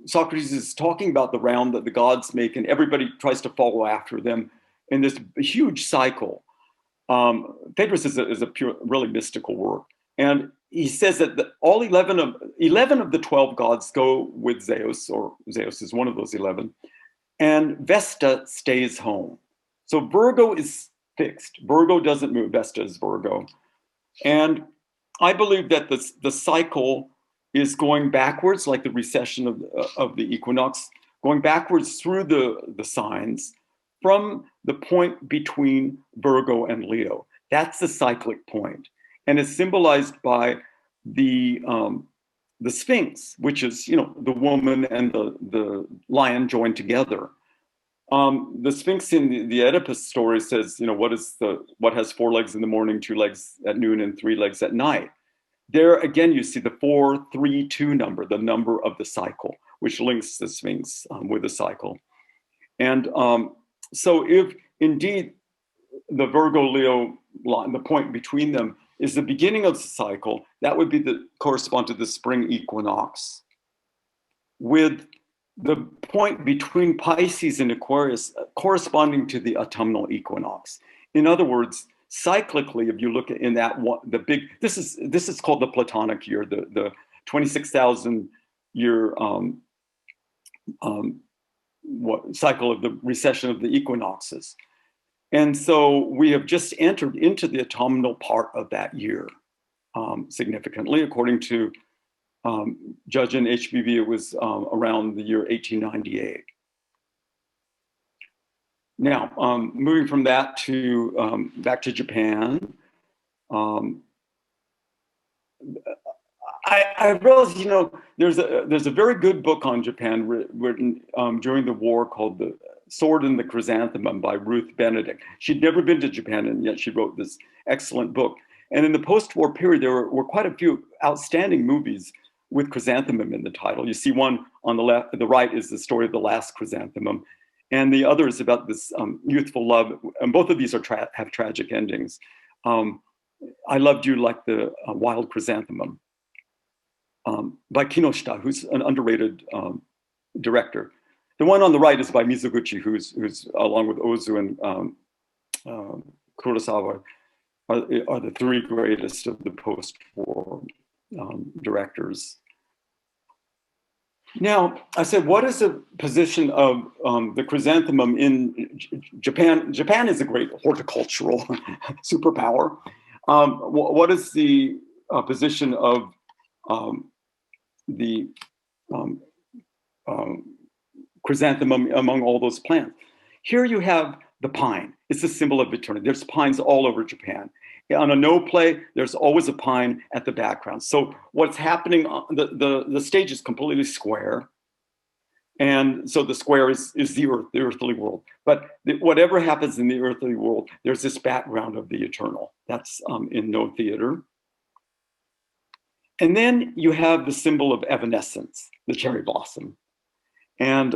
Socrates is talking about the round that the gods make, and everybody tries to follow after them in this huge cycle. Phaedrus is a pure, really mystical work. And he says that all 11 of the 12 gods go with Zeus, or Zeus is one of those 11, and Vesta stays home. So Virgo is fixed. Virgo doesn't move. Vesta is Virgo. And I believe that the cycle is going backwards, like the recession of the equinox, going backwards through the signs from the point between Virgo and Leo. That's the cyclic point. And it's symbolized by the Sphinx, which is, the woman and the lion joined together. The Sphinx in the Oedipus story says, what has 4 legs in the morning, 2 legs at noon, and 3 legs at night. There again, you see the 4-3-2 number, the number of the cycle, which links the Sphinx with the cycle. And so if indeed the Virgo-Leo line, the point between them, is the beginning of the cycle, that would be correspond to the spring equinox, with the point between Pisces and Aquarius corresponding to the autumnal equinox. In other words, cyclically, if you look at in that one, this is called the Platonic year, the 26,000 year cycle of the recession of the equinoxes. And so we have just entered into the autumnal part of that year significantly. According to Judge and HBV, it was around the year 1898. Now, moving from that to back to Japan, I realized, there's a very good book on Japan written during the war called The Sword and the Chrysanthemum by Ruth Benedict. She'd never been to Japan, and yet she wrote this excellent book. And in the post-war period, there were quite a few outstanding movies with chrysanthemum in the title. You see one on the left, the right is the story of the last chrysanthemum, and the other is about this youthful love. And both of these have tragic endings. I Loved You Like the Wild Chrysanthemum by Kinoshita, who's an underrated director. The one on the right is by Mizoguchi, who's along with Ozu and Kurosawa, are the 3 greatest of the post-war directors. Now, I said, what is the position of the chrysanthemum in Japan? Japan is a great horticultural superpower. What is the position of the chrysanthemum among all those plants? Here you have the pine. It's a symbol of eternity. There's pines all over Japan. On a no play, there's always a pine at the background. So what's happening, the stage is completely square. And so the square is the earth, the earthly world. But whatever happens in the earthly world, there's this background of the eternal. That's in no theater. And then you have the symbol of evanescence, the cherry blossom. And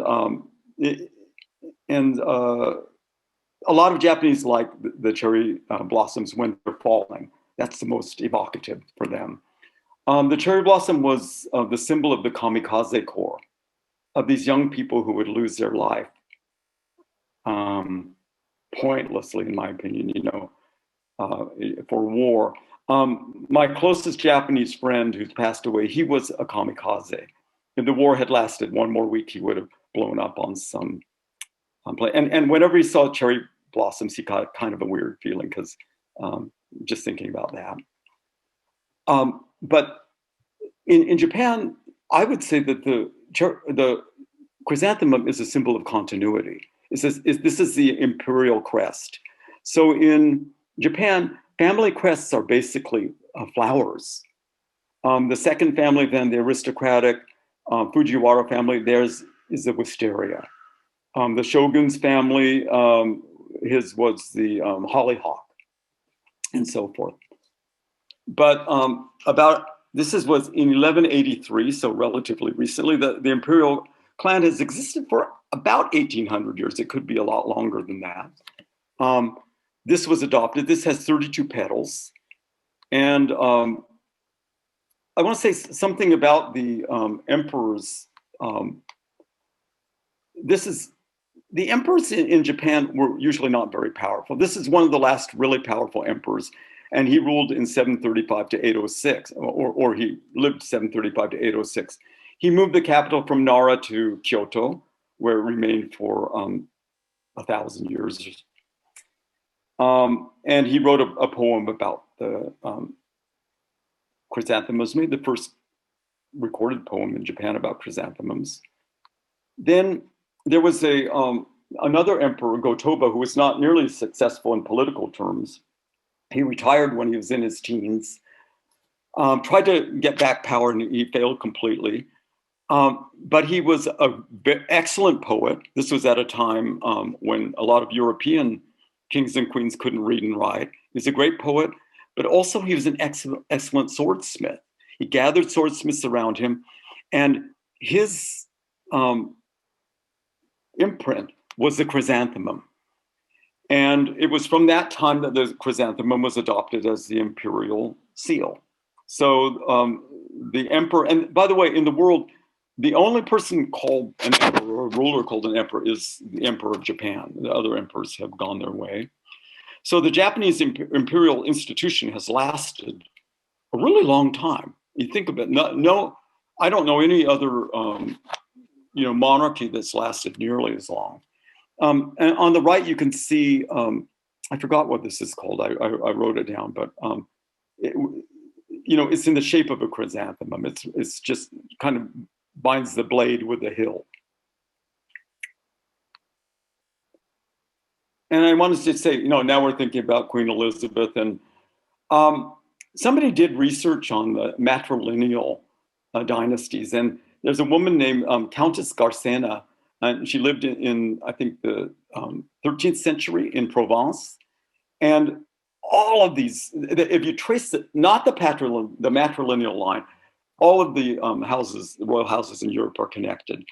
a lot of Japanese like the cherry blossoms when they're falling. That's the most evocative for them. The cherry blossom was the symbol of the kamikaze corps, of these young people who would lose their life pointlessly, in my opinion, for war. My closest Japanese friend who's passed away, he was a kamikaze. If the war had lasted one more week, he would have blown up on some plane. And whenever he saw cherry blossoms, he got kind of a weird feeling, because just thinking about that. But in Japan, I would say that the chrysanthemum is a symbol of continuity. This is the imperial crest. So in Japan, family crests are basically flowers. The second family, then the aristocratic Fujiwara family, theirs is the wisteria. The shogun's family, his was the hollyhock, and so forth. But this was in 1183, so relatively recently. The imperial clan has existed for about 1800 years. It could be a lot longer than that. This was adopted. This has 32 petals. And I want to say something about the emperors. The emperors in Japan were usually not very powerful. This is one of the last really powerful emperors, and he ruled in 735 to 806, or he lived 735 to 806. He moved the capital from Nara to Kyoto, where it remained for 1,000 years. And he wrote a poem about the chrysanthemums, made the first recorded poem in Japan about chrysanthemums. Then there was another emperor, Go-Toba, who was not nearly as successful in political terms. He retired when he was in his teens, tried to get back power, and he failed completely. But he was an excellent poet. This was at a time when a lot of European kings and queens couldn't read and write. He was a great poet, but also he was an excellent swordsmith. He gathered swordsmiths around him, and his imprint was the chrysanthemum. And it was from that time that the chrysanthemum was adopted as the imperial seal. So the emperor, and by the way, in the world, the only person called an emperor, or a ruler called an emperor, is the emperor of Japan. The other emperors have gone their way. So the Japanese imperial institution has lasted a really long time. You think of it, I don't know any other monarchy that's lasted nearly as long. And on the right, you can see, I forgot what this is called. I wrote it down, but it's in the shape of a chrysanthemum. It's just kind of binds the blade with the hill. And I wanted to say, now we're thinking about Queen Elizabeth, and somebody did research on the matrilineal dynasties, and there's a woman named Countess Garcena, and she lived in I think, the 13th century in Provence. And all of these, if you trace it, not the matrilineal line, all of the the royal houses in Europe are connected.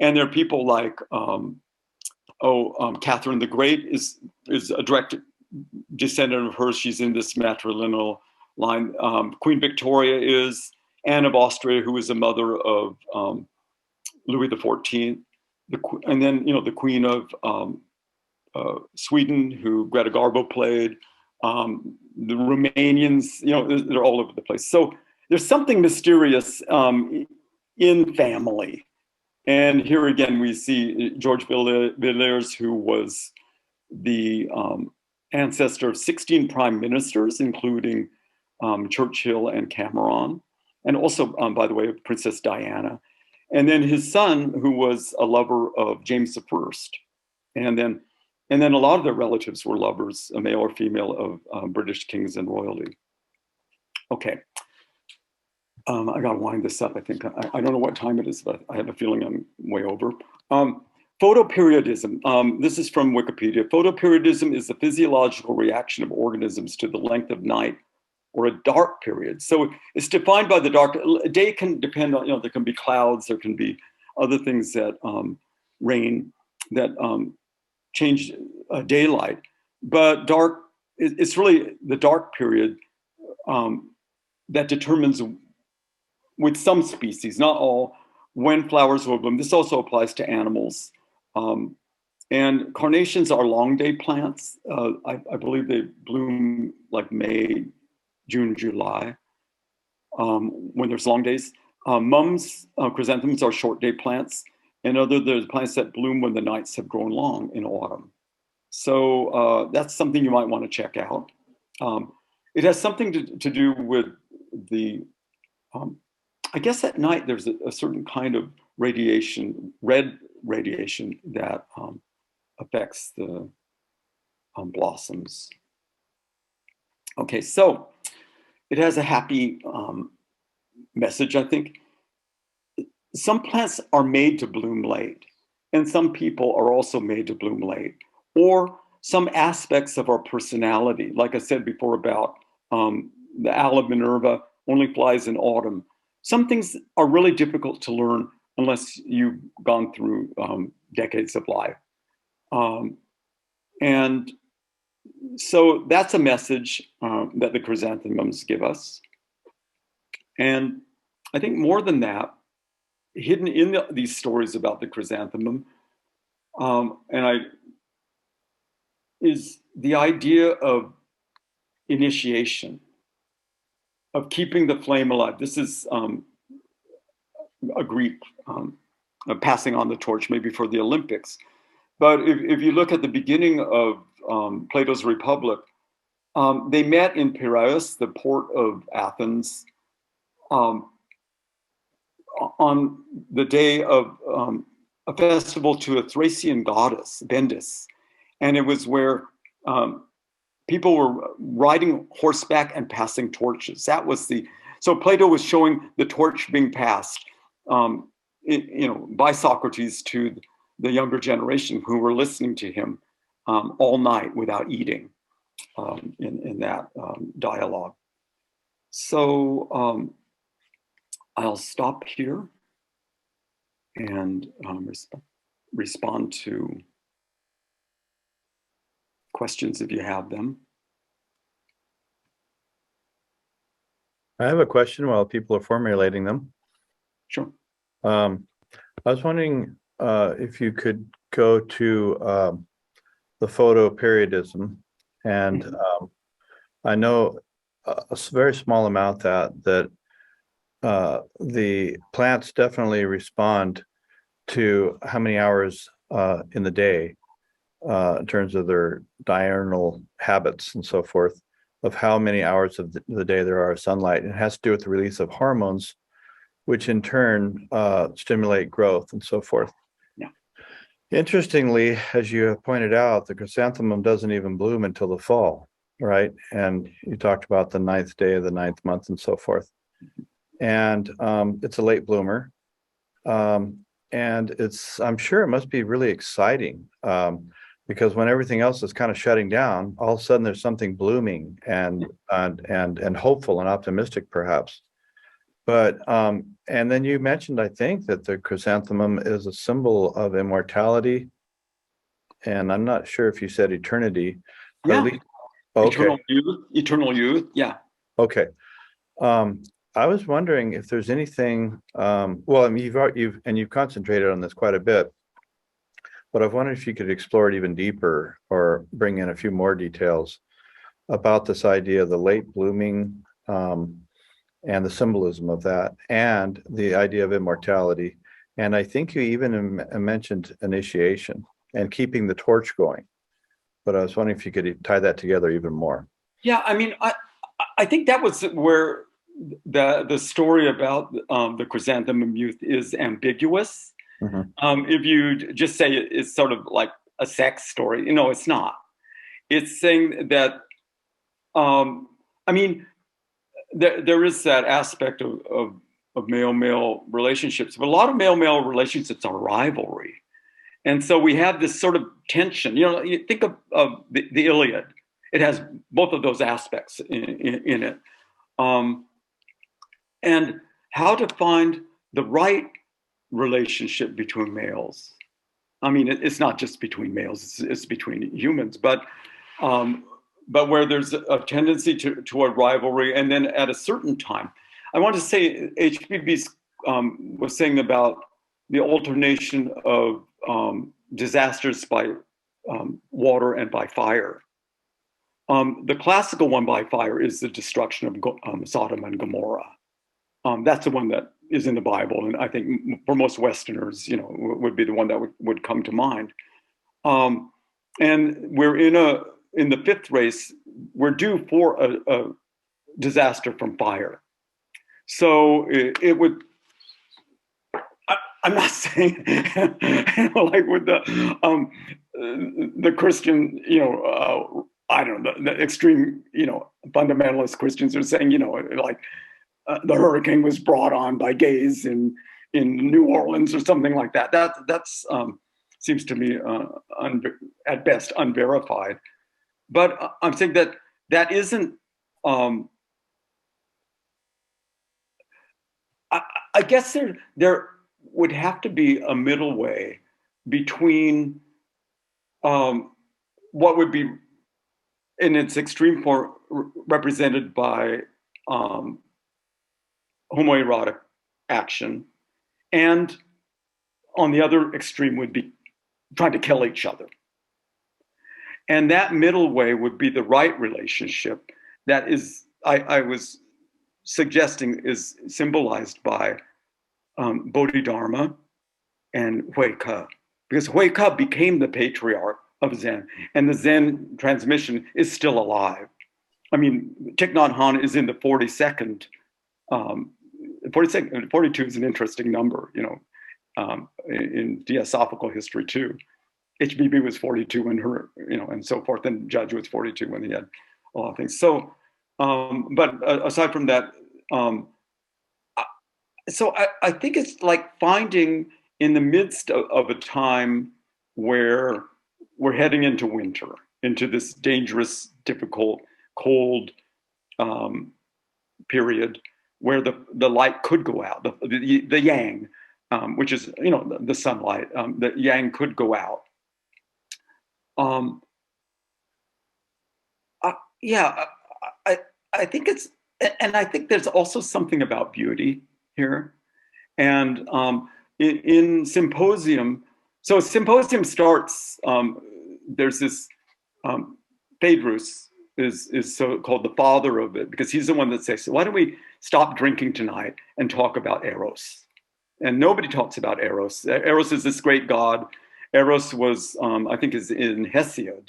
And there are people like, Catherine the Great is a direct descendant of hers. She's in this matrilineal line. Queen Victoria is, Anne of Austria, who is the mother of Louis XIV. And then, the Queen of Sweden, who Greta Garbo played, the Romanians, they're all over the place. So there's something mysterious in family. And here again, we see George Villiers, who was the ancestor of 16 prime ministers, including Churchill and Cameron, and also, by the way, of Princess Diana. And then his son, who was a lover of James I. And then a lot of their relatives were lovers, male or female, of British kings and royalty. Okay. I got to wind this up. I think I don't know what time it is, but I have a feeling I'm way over. Photoperiodism. This is from Wikipedia. Photoperiodism is the physiological reaction of organisms to the length of night or a dark period. So it's defined by the dark. A day can depend on, there can be clouds, there can be other things that rain, that change daylight. But dark, it's really the dark period that determines, with some species, not all, when flowers will bloom. This also applies to animals. And carnations are long day plants. I believe they bloom like May, June, July, when there's long days. Mums, chrysanthemums, are short day plants. And there's plants that bloom when the nights have grown long in autumn. So that's something you might want to check out. It has something to do with the, I guess at night there's a certain kind of radiation, red radiation, that affects the blossoms. Okay, so it has a happy message, I think. Some plants are made to bloom late, and some people are also made to bloom late, or some aspects of our personality, like I said before about the Ala Minerva only flies in autumn. Some things are really difficult to learn unless you've gone through decades of life. And so that's a message that the chrysanthemums give us. And I think more than that, hidden in these stories about the chrysanthemum, is the idea of initiation, of keeping the flame alive. This is a Greek passing on the torch, maybe for the Olympics. But if you look at the beginning of Plato's Republic, they met in Piraeus, the port of Athens, on the day of a festival to a Thracian goddess, Bendis. And it was where people were riding horseback and passing torches. That was so Plato was showing the torch being passed, by Socrates to the younger generation who were listening to him all night without eating in that dialogue. So I'll stop here and respond to questions if you have them. I have a question while people are formulating them. Sure. I was wondering if you could go to the photoperiodism, and I know a very small amount that the plants definitely respond to how many hours in the day in terms of their diurnal habits and so forth, of how many hours of the day there are of sunlight. It has to do with the release of hormones, which in turn stimulate growth and so forth. Yeah. Interestingly, as you have pointed out, the chrysanthemum doesn't even bloom until the fall, right? And you talked about the 9th day of the 9th month and so forth. And it's a late bloomer. And I'm sure it must be really exciting because when everything else is kind of shutting down, all of a sudden there's something blooming and hopeful and optimistic perhaps. But and then you mentioned, I think, that the chrysanthemum is a symbol of immortality, and I'm not sure if you said eternity. But Yeah. at least, okay. Eternal youth. Yeah. Okay. I was wondering if there's anything. Well, I mean, you've concentrated on this quite a bit, but I've wondered if you could explore it even deeper or bring in a few more details about this idea of the late blooming. And the symbolism of that, and the idea of immortality. And I think you even mentioned initiation and keeping the torch going. But I was wondering if you could tie that together even more. Yeah, I mean, I think that was where the story about the chrysanthemum youth is ambiguous. Mm-hmm. If you just say it's sort of like a sex story, it's not. It's saying that, I mean, there is that aspect of male-male relationships, but a lot of male-male relationships are rivalry. And so we have this sort of tension. You think of the Iliad. It has both of those aspects in it. And how to find the right relationship between males. I mean, it's not just between males, it's between humans, but where there's a tendency toward rivalry. And then at a certain time, I want to say HPB was saying about the alternation of disasters by water and by fire. The classical one by fire is the destruction of Sodom and Gomorrah. That's the one that is in the Bible, and I think for most Westerners, would be the one that would come to mind. And we're in the 5th race, we're due for a disaster from fire. So it would. I'm not saying like with the the Christian, I don't know, the extreme, fundamentalist Christians are saying, like the hurricane was brought on by gays in New Orleans or something like that. That's seems to me at best unverified. But I'm saying that isn't. I guess there would have to be a middle way between what would be in its extreme form represented by homoerotic action, and on the other extreme would be trying to kill each other. And that middle way would be the right relationship that is, I was suggesting, is symbolized by Bodhidharma and Huike, because Huike became the patriarch of Zen, and the Zen transmission is still alive. I mean, Thich Nhat Hanh is in the 42nd. 42 is an interesting number, in theosophical history too. HBB was 42 when her, and so forth, and Judge was 42 when he had a lot of things. So, but aside from that, so I think it's like finding in the midst of a time where we're heading into winter, into this dangerous, difficult, cold period where the light could go out, the yang, which is, the sunlight, the yang could go out. I think it's, and I think there's also something about beauty here. And in Symposium, so Symposium starts, there's this, Phaedrus is so called the father of it, because he's the one that says, so why don't we stop drinking tonight and talk about Eros? And nobody talks about Eros. Eros is this great god. Eros was, I think, is in Hesiod.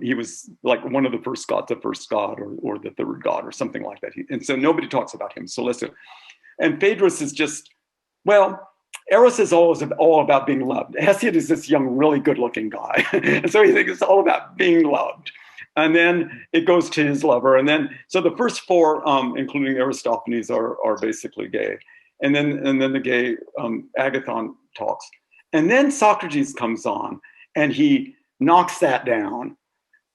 He was like one of the first god or the third god or something like that. And so nobody talks about him. So listen. And Phaedrus is just, well, Eros is always all about being loved. Hesiod is this young, really good-looking guy. And so he thinks it's all about being loved. And then it goes to his lover. And then, so the first four, including Aristophanes, are basically gay. And then the gay Agathon talks. And then Socrates comes on and he knocks that down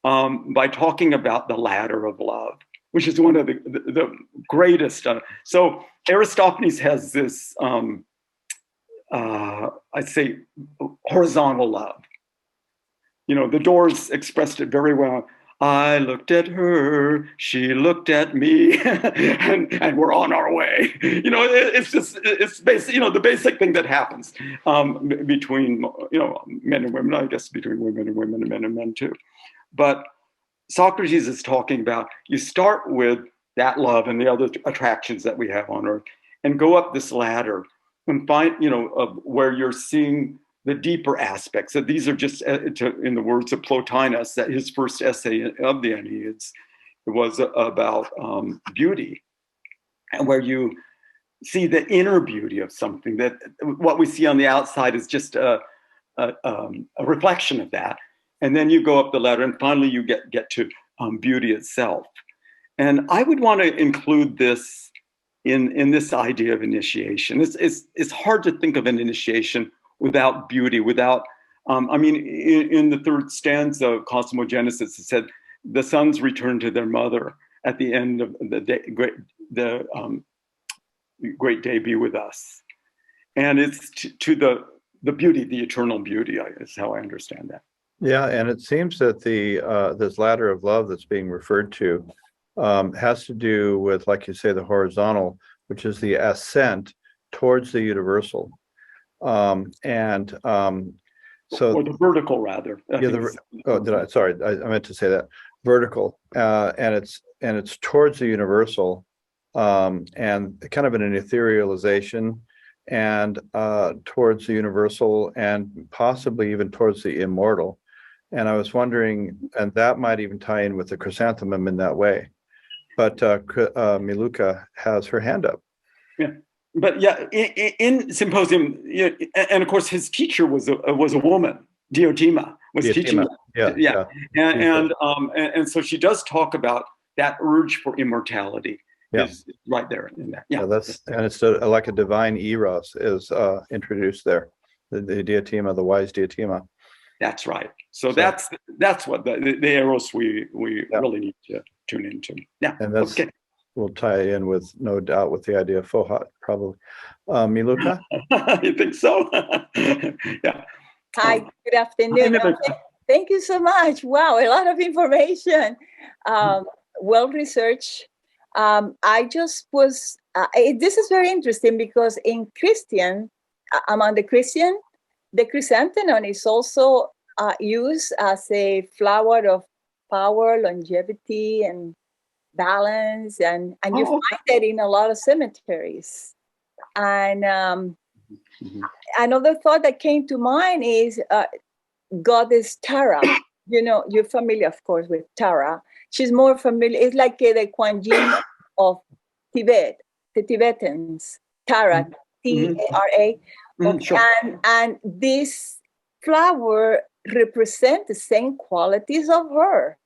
by talking about the ladder of love, which is one of the greatest. So Aristophanes has this, I'd say, horizontal love. The Doors expressed it very well. I looked at her, she looked at me, and we're on our way. It's basic, the basic thing that happens between, men and women, I guess between women and women and men too. But Socrates is talking about, you start with that love and the other attractions that we have on earth and go up this ladder and find, of where you're seeing the deeper aspects. So these are just, in the words of Plotinus, that his first essay of the Enneads was about beauty, and where you see the inner beauty of something, that what we see on the outside is just a reflection of that. And then you go up the ladder and finally you get to beauty itself. And I would want to include this in this idea of initiation. It's hard to think of an initiation without beauty, without, in the third stanza of Cosmogenesis, it said, the sons return to their mother at the end of the day, great day be with us. And it's to the beauty, the eternal beauty, is how I understand that. Yeah, and it seems that this ladder of love that's being referred to has to do with, like you say, the horizontal, which is the ascent towards the universal. So or the vertical, rather. Sorry, I meant to say that vertical, and it's towards the universal, and kind of an etherealization, and towards the universal, and possibly even towards the immortal. And I was wondering, and that might even tie in with the chrysanthemum in that way. But Miluka has her hand up. Yeah. But yeah, in Symposium, and of course his teacher was a woman, Diotima was teaching. Diotima. Yeah, Yeah, yeah. and so she does talk about that urge for immortality Yeah. is right there in that. Yeah, That's, and it's like a divine eros is introduced there. The Diotima, the wise Diotima. that's right. So that's what the eros we really need to tune into. Yeah. And that's okay. will tie in with, no doubt, with the idea of Fohat, probably. Miluka? You think so? Yeah. Hi, good afternoon. Thank you so much. Wow, a lot of information. Well researched. I just was, this is very interesting because in Christian, among the Christian, the chrysanthemum is also used as a flower of power, longevity, and balance. And you find that in a lot of cemeteries. And another thought that came to mind is goddess Tara. You know, you're familiar, of course, with Tara. She's more familiar. It's like the Kuan Yin of Tibet, the Tibetans. Tara, T-A-R-A. Okay. Sure. And this flower represents the same qualities of her,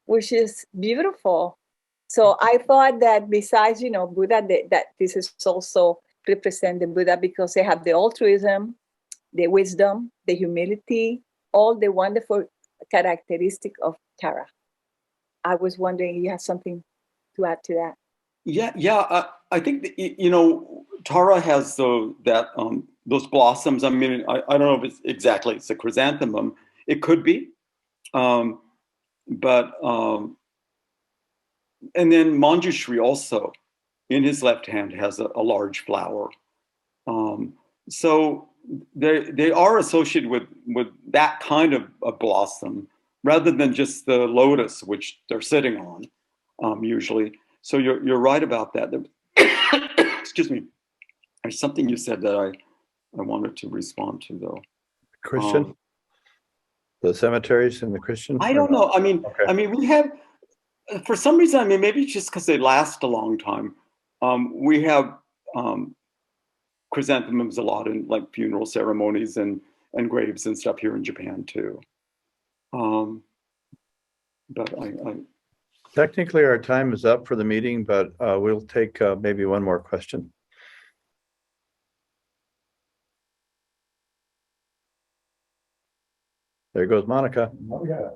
which is beautiful. So I thought that besides, Buddha, that this is also represent the Buddha because they have the altruism, the wisdom, the humility, all the wonderful characteristic of Tara. I was wondering if you have something to add to that. Yeah. I think Tara has those blossoms. I mean, I don't know if it's a chrysanthemum. It could be, but and then Manjushri also, in his left hand, has a large flower. So they are associated with that kind of a blossom rather than just the lotus, which they're sitting on usually. So you're right about that. Excuse me. There's something you said that I wanted to respond to, though. Christian? The cemeteries and the Christian? I don't know. I mean, we have, for some reason, I mean, maybe it's just because they last a long time. We have chrysanthemums a lot in like funeral ceremonies and graves and stuff here in Japan too. But I technically our time is up for the meeting, but we'll take maybe one more question. There goes Monica. Oh, yeah.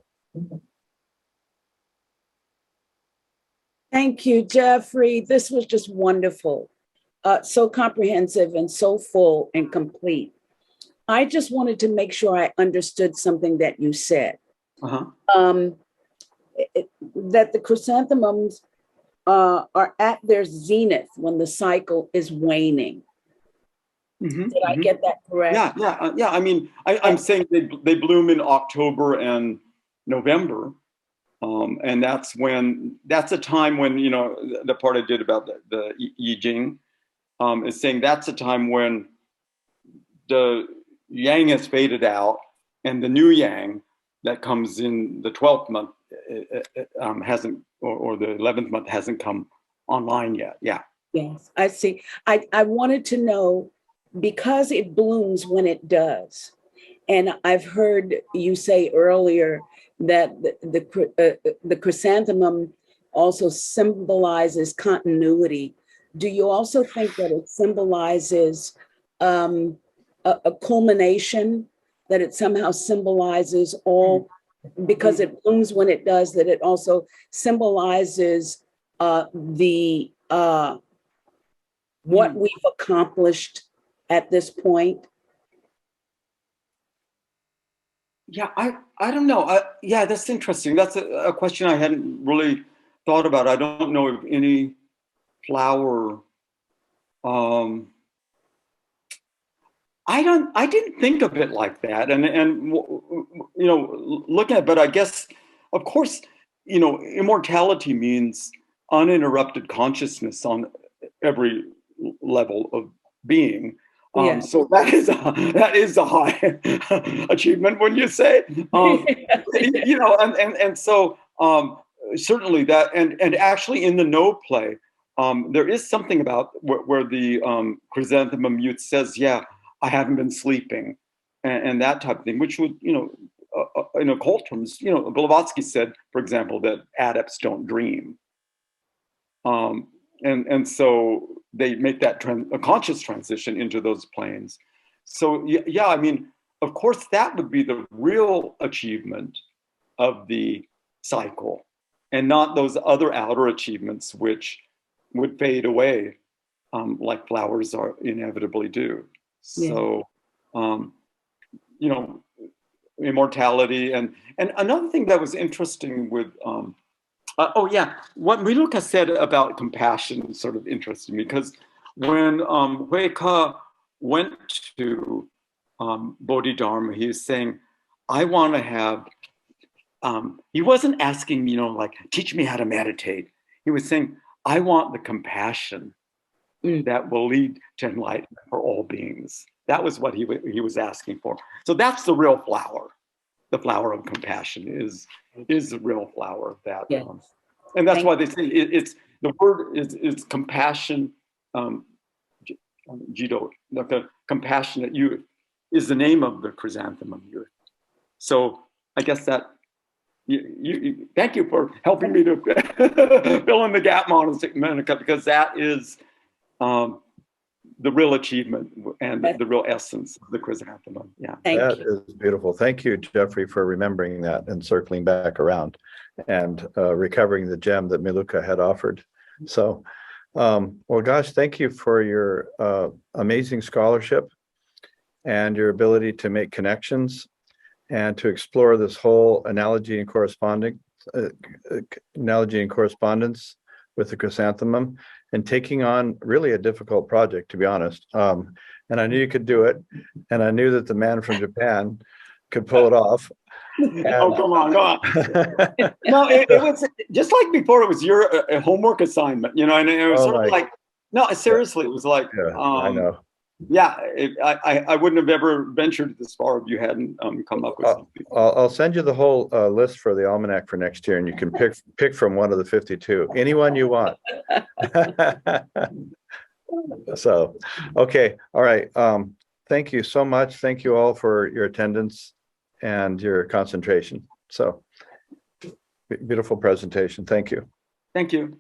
Thank you, Jeffrey. This was just wonderful. So comprehensive and so full and complete. I just wanted to make sure I understood something that you said. That the chrysanthemums are at their zenith when the cycle is waning. Did I get that correct? Yeah. I mean, I'm saying they bloom in October and November. And that's a time when, the part I did about the Yi Jing is saying that's a time when the yang has faded out and the new yang that comes in the 12th month hasn't, or the 11th month hasn't come online yet. Yeah. Yes, I see. I wanted to know, because it blooms when it does. And I've heard you say earlier that the chrysanthemum also symbolizes continuity. Do you also think that it symbolizes a culmination, that it somehow symbolizes all, because it blooms when it does, that it also symbolizes what we've accomplished at this point? Yeah, I don't know. Yeah, that's interesting. That's a question I hadn't really thought about. I don't know if any flower. I didn't think of it like that, and looking at it, but I guess, of course, immortality means uninterrupted consciousness on every level of being. Yeah. So that is a high achievement, when you say, and so certainly that, and actually in the no play, there is something about where the chrysanthemum youth says, yeah, I haven't been sleeping, and that type of thing, which would, in occult terms, Blavatsky said, for example, that adepts don't dream. And so they make that a conscious transition into those planes. So yeah, I mean, of course, that would be the real achievement of the cycle, and not those other outer achievements which would fade away, like flowers are inevitably do. So, immortality, and another thing that was interesting with what Miluka said about compassion sort of interested me, because when Hui Ke went to Bodhidharma, he was saying, I want to have, he wasn't asking, like, teach me how to meditate. He was saying, I want the compassion that will lead to enlightenment for all beings. That was what he was asking for. So that's the real flower. The flower of compassion is the real flower of that. Yes. And that's why they say it's the word is compassion. Jido, the compassionate youth is the name of the chrysanthemum youth. So I guess that you thank you for helping me to fill in the gap, Monica, because that is the real achievement and the real essence of the chrysanthemum. Yeah, that is beautiful. Thank you, Jeffrey, for remembering that and circling back around and recovering the gem that Miluka had offered. So, well, gosh, thank you for your amazing scholarship and your ability to make connections and to explore this whole analogy and correspondence with the chrysanthemum, and taking on really a difficult project, to be honest. And I knew you could do it, and I knew that the man from Japan could pull it off. Oh, come on. No, it was just like before. It was your homework assignment, and it was sort of like, no, seriously, it was like, I know. Yeah, I wouldn't have ever ventured this far if you hadn't come up with something. I'll send you the whole list for the almanac for next year, and you can pick from one of the 52, anyone you want. So, okay, all right. Thank you so much. Thank you all for your attendance and your concentration. So, beautiful presentation. Thank you. Thank you.